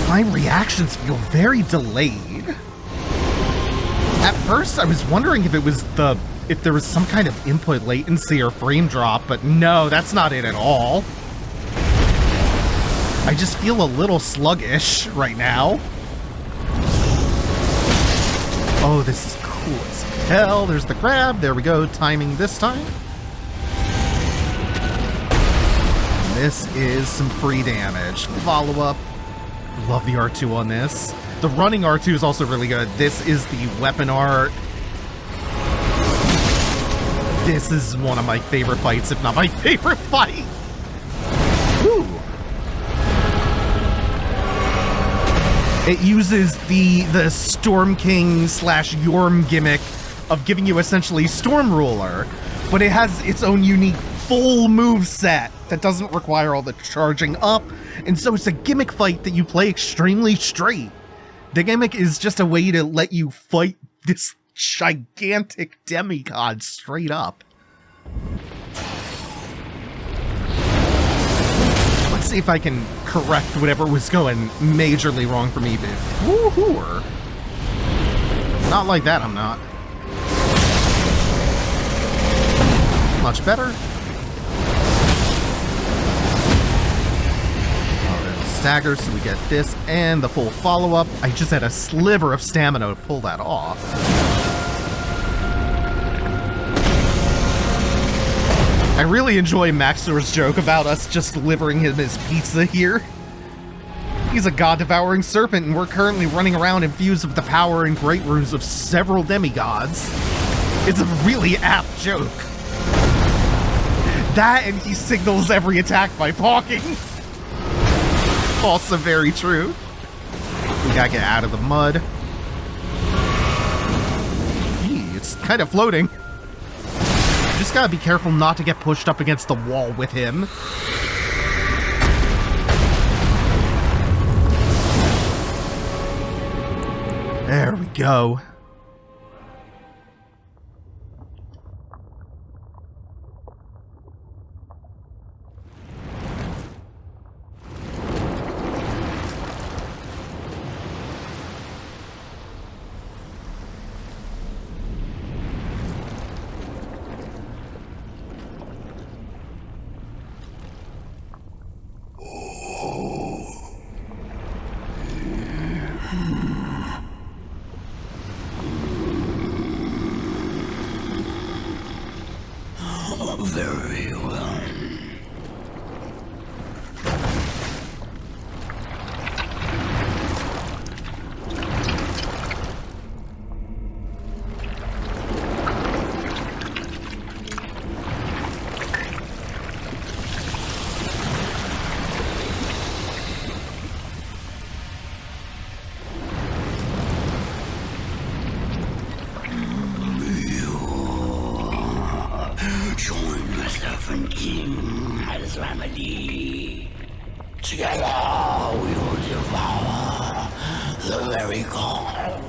my reactions feel very delayed. At first, I was wondering if it was if there was some kind of input latency or frame drop, but no, that's not it at all. I just feel a little sluggish right now. Oh, this is cool as hell. There's the grab. There we go. Timing this time. This is some free damage. Follow up. Love the R2 on this. The running R2 is also really good. This is the weapon art. This is one of my favorite fights, if not my favorite fight. Woo. It uses the Storm King / Yorm gimmick of giving you essentially Storm Ruler, but it has its own unique full move set that doesn't require all the charging up, and so it's a gimmick fight that you play extremely straight. The gimmick is just a way to let you fight this gigantic demigod straight up. Let's see if I can correct whatever was going majorly wrong for me before. Not like that, I'm not. Much better. Stagger, so we get this and the full follow-up. I just had a sliver of stamina to pull that off. I really enjoy Maxor's joke about us just delivering him his pizza here. He's a god-devouring serpent, and we're currently running around infused with the power and great runes of several demigods. It's a really apt joke. That, and he signals every attack by talking. Also very true. We gotta get out of the mud. Eee, it's kind of floating. Just gotta be careful not to get pushed up against the wall with him. There we go. Very well. Remedy. Together we will devour the very god.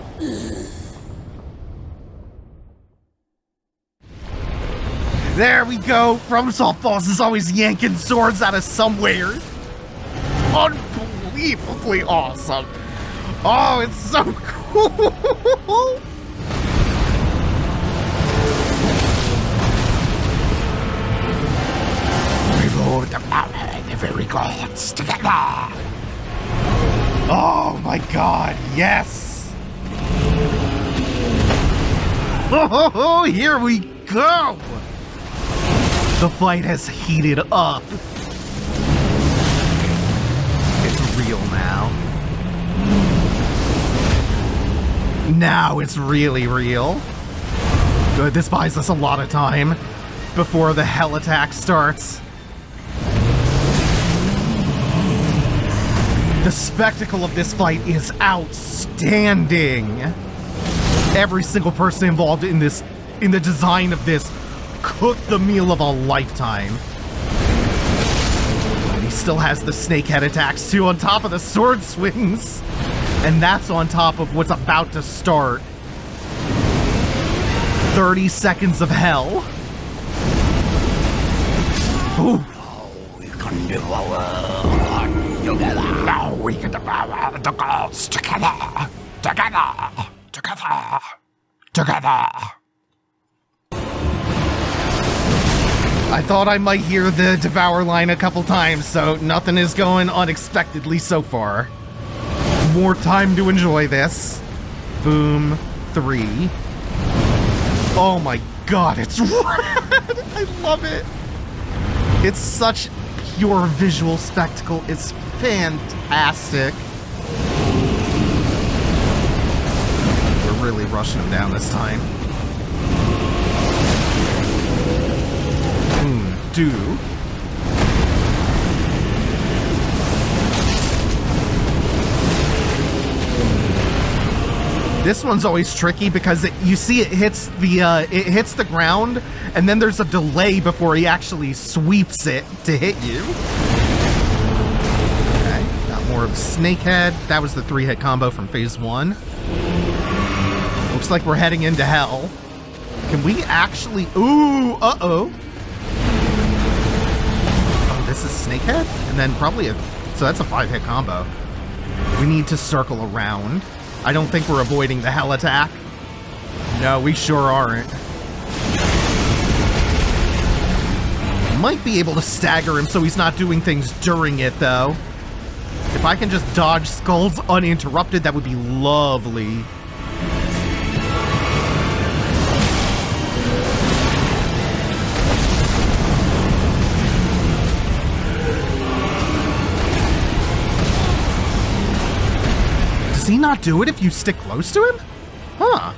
There we go. FromSoft boss is always yanking swords out of somewhere. Unbelievably awesome. Oh, it's so cool. The very gods together. Oh my god, yes! Oh, here we go! The fight has heated up. It's real now. Now it's really real. Good, this buys us a lot of time before the hell attack starts. The spectacle of this fight is outstanding. Every single person involved in the design of this, cooked the meal of a lifetime. And he still has the snakehead attacks too, on top of the sword swings. And that's on top of what's about to start. 30 seconds of hell. Ooh. We can devour together. Now we can devour the gods together. Together. Together. Together. I thought I might hear the Devour line a couple times, so nothing is going unexpectedly so far. More time to enjoy this. Boom. 3. Oh my god, it's rad! I love it! It's such pure visual spectacle. It's fantastic. We're really rushing him down this time. Do. This one's always tricky because you see it hits the ground, and then there's a delay before he actually sweeps it to hit you. Okay, got more of a snakehead. That was the 3-hit combo from phase 1. Looks like we're heading into hell. Can we actually... Ooh, uh-oh. Oh, this is Snakehead? And then probably a... So that's a 5-hit combo. We need to circle around. I don't think we're avoiding the hell attack. No, we sure aren't. Might be able to stagger him so he's not doing things during it, though. If I can just dodge skulls uninterrupted, that would be lovely. Does he not do it if you stick close to him? Huh.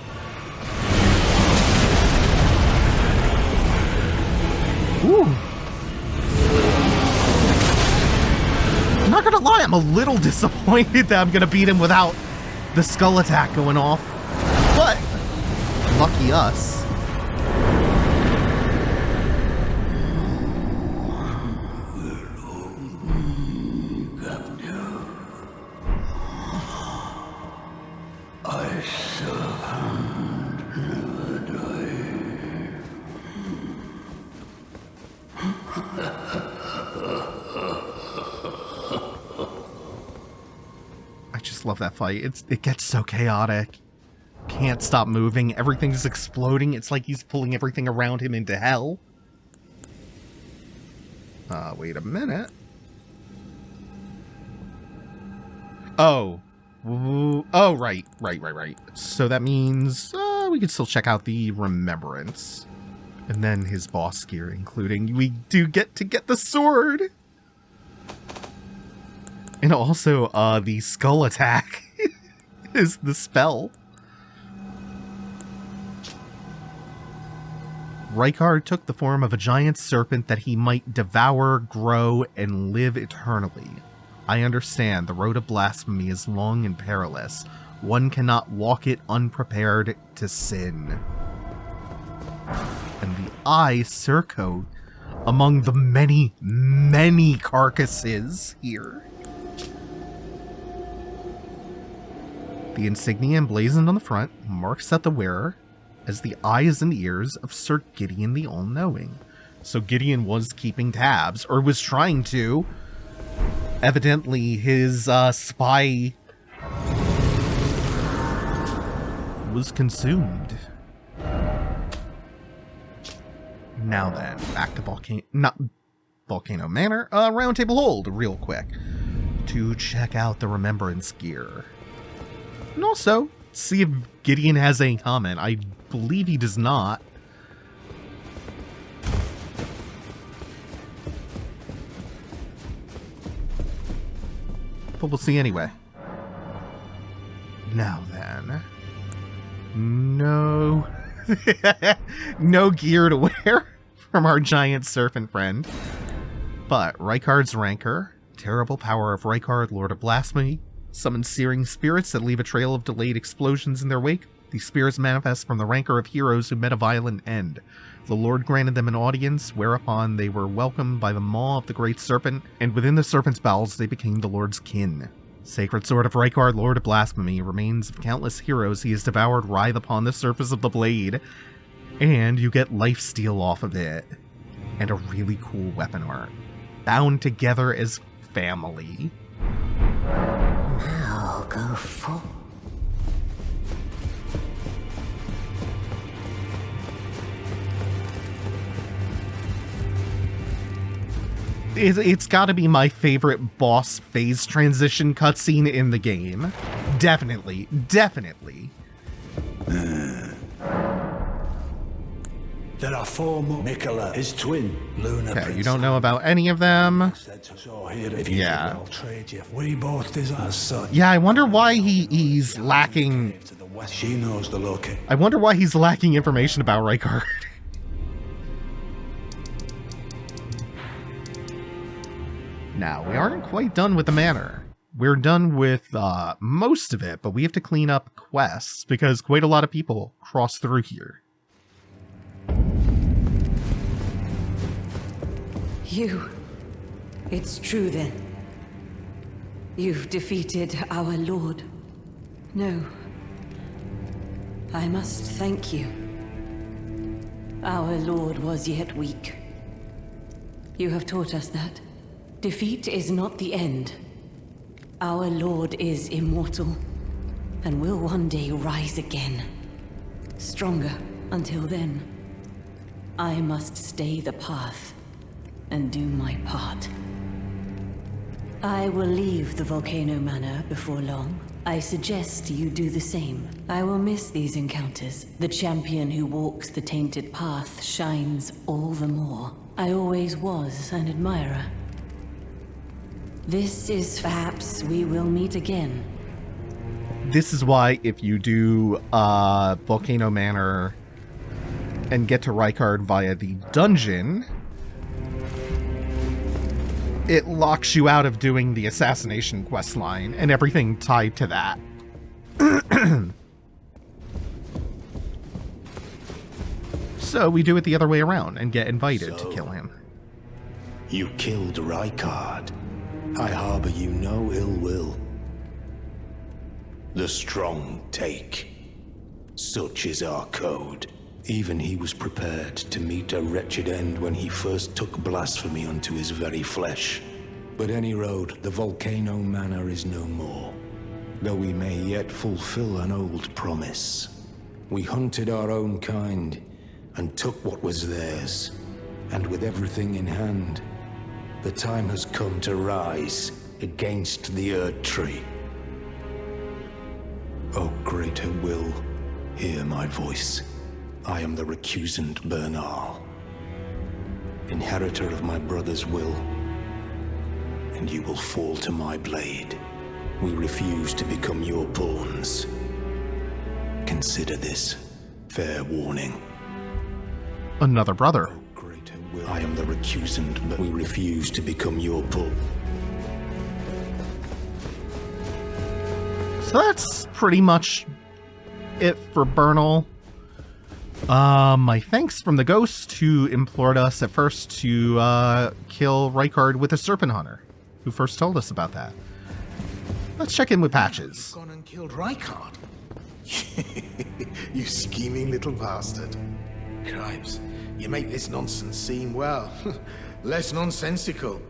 Ooh. I'm not gonna lie, I'm a little disappointed that I'm gonna beat him without the skull attack going off. But, lucky us. Love that fight. It gets so chaotic. Can't stop moving. Everything's exploding. It's like he's pulling everything around him into hell. Wait a minute. Oh. Oh, right. So that means we could still check out the Remembrance. And then his boss gear, including we do get to get the sword. And also, the skull attack is the spell. Rykard took the form of a giant serpent that he might devour, grow, and live eternally. I understand the road of blasphemy is long and perilous. One cannot walk it unprepared to sin. And the eye surcoat among the many, many carcasses here. The insignia emblazoned on the front marks out the wearer as the eyes and ears of Sir Gideon the All-Knowing. So Gideon was keeping tabs, or was trying to. Evidently, his spy was consumed. Now then, back to Volcano Manor. Roundtable hold real quick to check out the Remembrance gear. And also, see if Gideon has any comment. I believe he does not. But we'll see anyway. Now then. No. No gear to wear from our giant serpent friend. But Rykard's Rancor, terrible power of Rykard, Lord of Blasphemy, summon searing spirits that leave a trail of delayed explosions in their wake. These spirits manifest from the rancor of heroes who met a violent end. The Lord granted them an audience, whereupon they were welcomed by the maw of the great serpent, and within the serpent's bowels they became the Lord's kin. Sacred sword of Rykard, Lord of Blasphemy, remains of countless heroes he has devoured writhe upon the surface of the blade, and you get lifesteal off of it, and a really cool weapon art. Bound together as family. Now go full. It's gotta be my favorite boss phase transition cutscene in the game. Definitely. There are 4 more. Nicola, his twin, Luna. Okay, you don't know about any of them. Yeah. We both desire such. Yeah, I wonder why he's lacking. She knows the location. I wonder why he's lacking information about Rykard. Now, we aren't quite done with the manor. We're done with most of it, but we have to clean up quests because quite a lot of people cross through here. It's true then. You've defeated our lord. No. I must thank you. Our lord was yet weak. You have taught us that defeat is not the end. Our lord is immortal, and will one day rise again. Stronger until then. I must stay the path and do my part. I will leave the Volcano Manor before long. I suggest you do the same. I will miss these encounters. The champion who walks the tainted path shines all the more. I always was an admirer. This is perhaps we will meet again. This is why if you do Volcano Manor and get to Rykard via the dungeon, it locks you out of doing the assassination questline and everything tied to that. So we do it the other way around and get invited to kill him. You killed Rykard. I harbor you no ill will. The strong take. Such is our code. Even he was prepared to meet a wretched end when he first took blasphemy unto his very flesh. But any road, the Volcano Manor is no more. Though we may yet fulfill an old promise. We hunted our own kind, and took what was theirs. And with everything in hand, the time has come to rise against the Erd Tree. O greater will, hear my voice. I am the recusant Bernal, inheritor of my brother's will, and you will fall to my blade. We refuse to become your pawns. Consider this fair warning. Another brother. O greater will, I am the recusant, but we refuse to become your pawn. So that's pretty much it for Bernal. My thanks from the ghost who implored us at first to kill Rykard with a serpent hunter, who first told us about that. Let's check in with Patches. You've gone and killed Rykard. You scheming little bastard. Cripes, you make this nonsense seem, well, less nonsensical.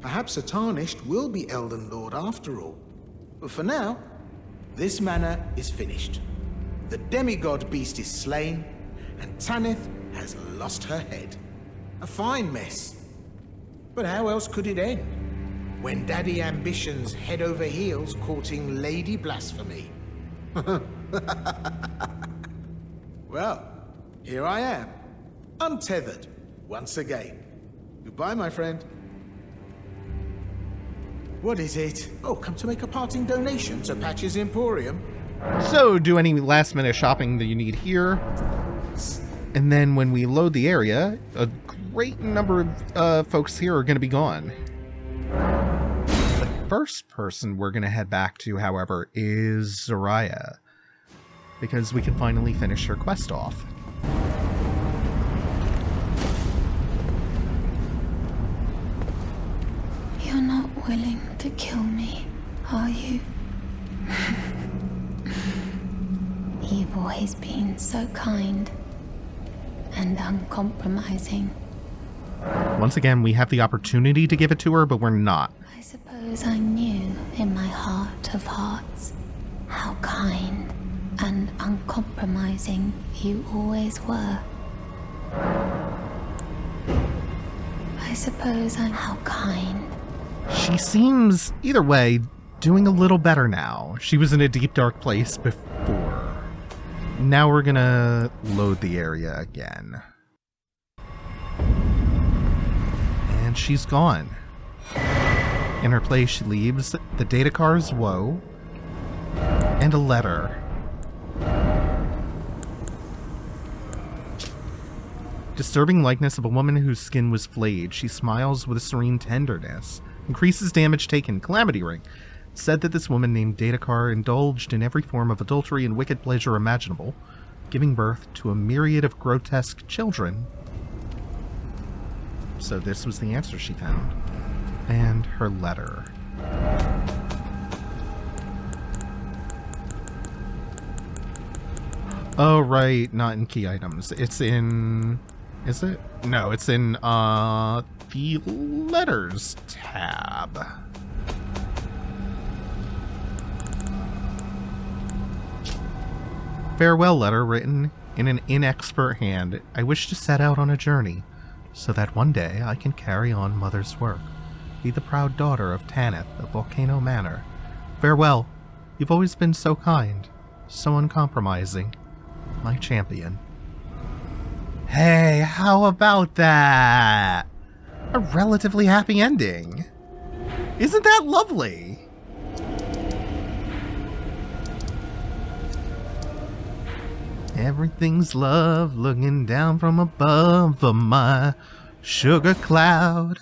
Perhaps a Tarnished will be Elden Lord after all. But for now, this manor is finished. The demigod beast is slain, and Tanith has lost her head. A fine mess. But how else could it end? When Daddy Ambition's head over heels courting Lady Blasphemy. Well, here I am, untethered, once again. Goodbye, my friend. What is it? Oh, come to make a parting donation to Patch's Emporium? So, do any last-minute shopping that you need here. And then when we load the area, a great number of folks here are going to be gone. The first person we're going to head back to, however, is Zarya, because we can finally finish her quest off. You're not willing to kill me, are you? You've always been so kind and uncompromising. Once again, we have the opportunity to give it to her, but we're not. I suppose I knew in my heart of hearts how kind and uncompromising you always were. I suppose I'm how kind. She seems, either way, doing a little better now. She was in a deep, dark place before. Now we're gonna load the area again. And she's gone. In her place, she leaves the Datakar's woe and a letter. Disturbing likeness of a woman whose skin was flayed. She smiles with a serene tenderness. Increases damage taken. Calamity ring. Said that this woman named Datakar indulged in every form of adultery and wicked pleasure imaginable, giving birth to a myriad of grotesque children. So this was the answer she found. And her letter. Oh, right. Not in key items. It's in... Is it? No, it's in, the letters tab. Farewell letter written in an inexpert hand. I wish to set out on a journey, so that one day I can carry on Mother's work. Be the proud daughter of Tanith of Volcano Manor. Farewell. You've always been so kind, so uncompromising. My champion. Hey, how about that? A relatively happy ending. Isn't that lovely? Everything's love looking down from above for my sugar cloud.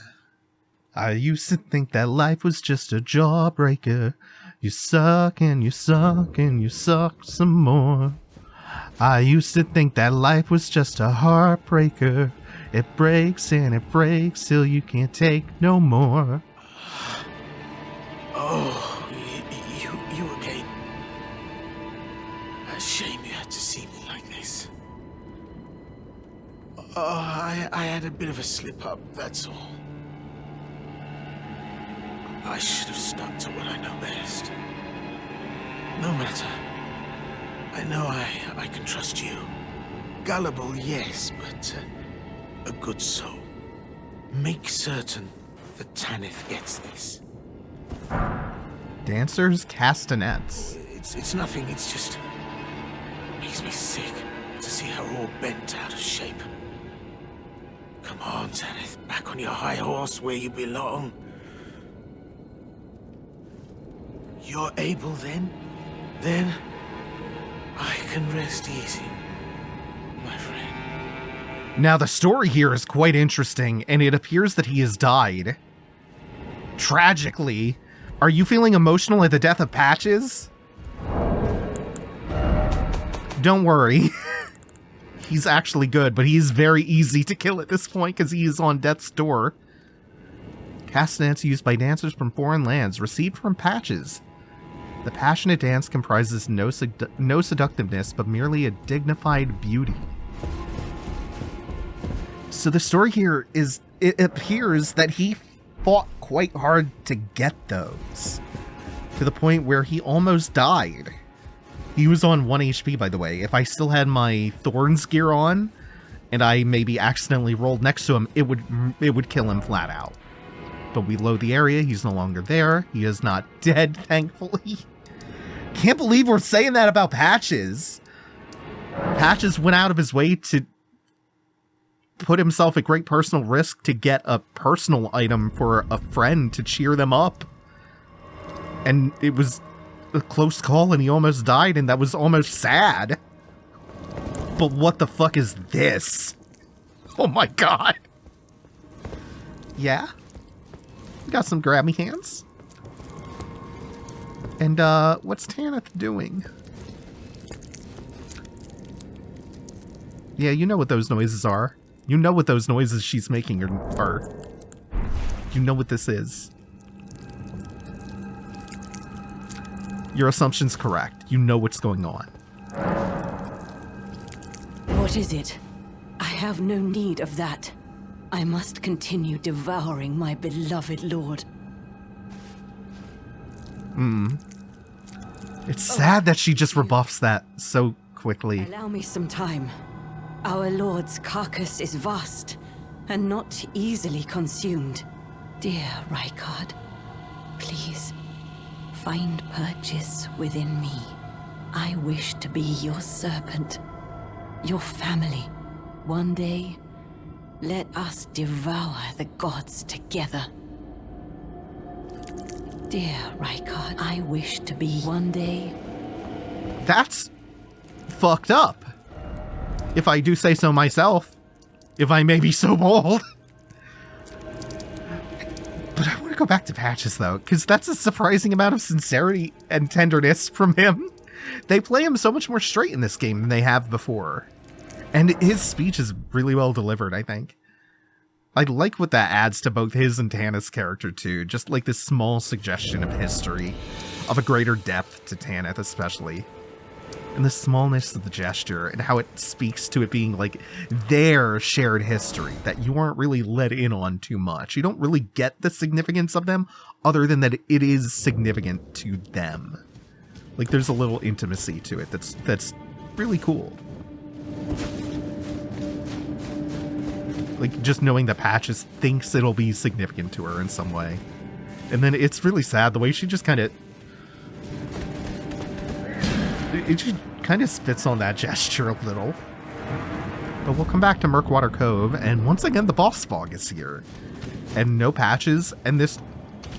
I used to think that life was just a jawbreaker. You suck and you suck and you suck some more. I used to think that life was just a heartbreaker. It breaks and it breaks till you can't take no more. Oh, you again. A shame you had to see me like this. Oh, I had a bit of a slip-up, that's all. I should have stuck to what I know best. No matter. I know I can trust you. Gullible, yes, but a good soul. Make certain that Tanith gets this. Dancers, castanets. It's nothing, it's just... makes me sick to see her all bent out of shape. Come on, Tanith, back on your high horse where you belong. You're able then? Then I can rest easy, my friend. Now the story here is quite interesting, and it appears that he has died. Tragically. Are you feeling emotional at the death of Patches? Don't worry. He's actually good, but he's very easy to kill at this point because he is on death's door. Castanets used by dancers from foreign lands, received from Patches. The passionate dance comprises no seductiveness, but merely a dignified beauty. So the story here is, it appears that he fought quite hard to get those. To the point where he almost died. He was on 1 HP, by the way. If I still had my Thorns gear on, and I maybe accidentally rolled next to him, it would kill him flat out. But we load the area, he's no longer there. He is not dead, thankfully. Can't believe we're saying that about Patches. Patches went out of his way to put himself at great personal risk to get a personal item for a friend to cheer them up. And it was a close call and he almost died, and that was almost sad. But what the fuck is this? Oh my god. Yeah? We got some grabby hands. And, what's Tanith doing? Yeah, you know what those noises are. You know what those noises she's making are. You know what this is. Your assumption's correct. You know what's going on. What is it? I have no need of that. I must continue devouring my beloved lord. It's sad that she just rebuffs that so quickly. Allow me some time. Our lord's carcass is vast and not easily consumed. Dear Rykard, please find purchase within me. I wish to be your serpent, your family. One day, let us devour the gods together. Dear Rykard, I wish to be one day. That's fucked up. If I do say so myself. If I may be so bold. But I want to go back to Patches, though, because that's a surprising amount of sincerity and tenderness from him. They play him so much more straight in this game than they have before. And his speech is really well delivered, I think. I like what that adds to both his and Tanith's character, too. Just like this small suggestion of history. Of a greater depth to Tanith, especially. And the smallness of the gesture and how it speaks to it being like their shared history that you aren't really let in on too much. You don't really get the significance of them other than that it is significant to them. Like there's a little intimacy to it that's really cool. Like just knowing that Patches thinks it'll be significant to her in some way. And then it's really sad the way she just kind of it just kind of spits on that gesture a little. But we'll come back to Murkwater Cove, and once again the boss fog is here. And no Patches, and this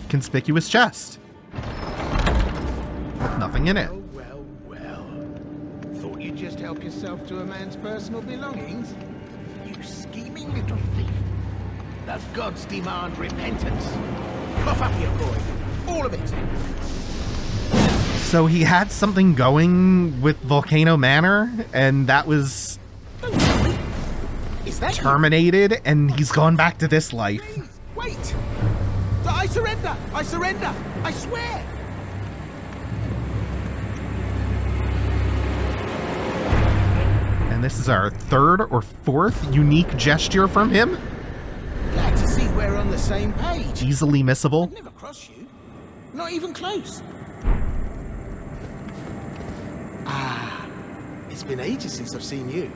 conspicuous chest. With nothing in it. Well. Thought you'd just help yourself to a man's personal belongings? You scheming little thief. The gods demand repentance. Cough up here, boy. All of it. So he had something going with Volcano Manor, and that was Is that terminated, and he's gone back to this life. Please, wait! I surrender! I surrender! I swear! And this is our third or fourth unique gesture from him. Glad to see we're on the same page. Easily missable. Never cross you. Not even close. It's been ages since I've seen you.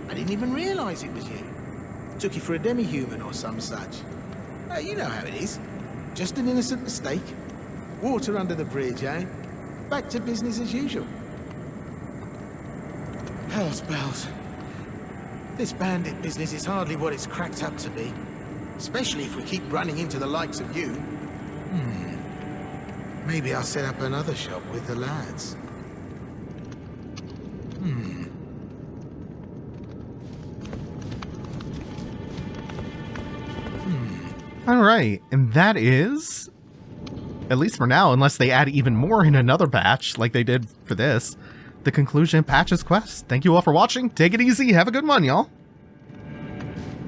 I didn't even realize it was you. Took you for a demi-human or some such. You know how it is. Just an innocent mistake. Water under the bridge, eh? Back to business as usual. Hell's bells. This bandit business is hardly what it's cracked up to be. Especially if we keep running into the likes of you. Maybe I'll set up another shop with the lads. All right, and that is, at least for now, unless they add even more in another batch like they did for this, the conclusion of Patch's quest. Thank you all for watching. Take it easy. Have a good one, y'all.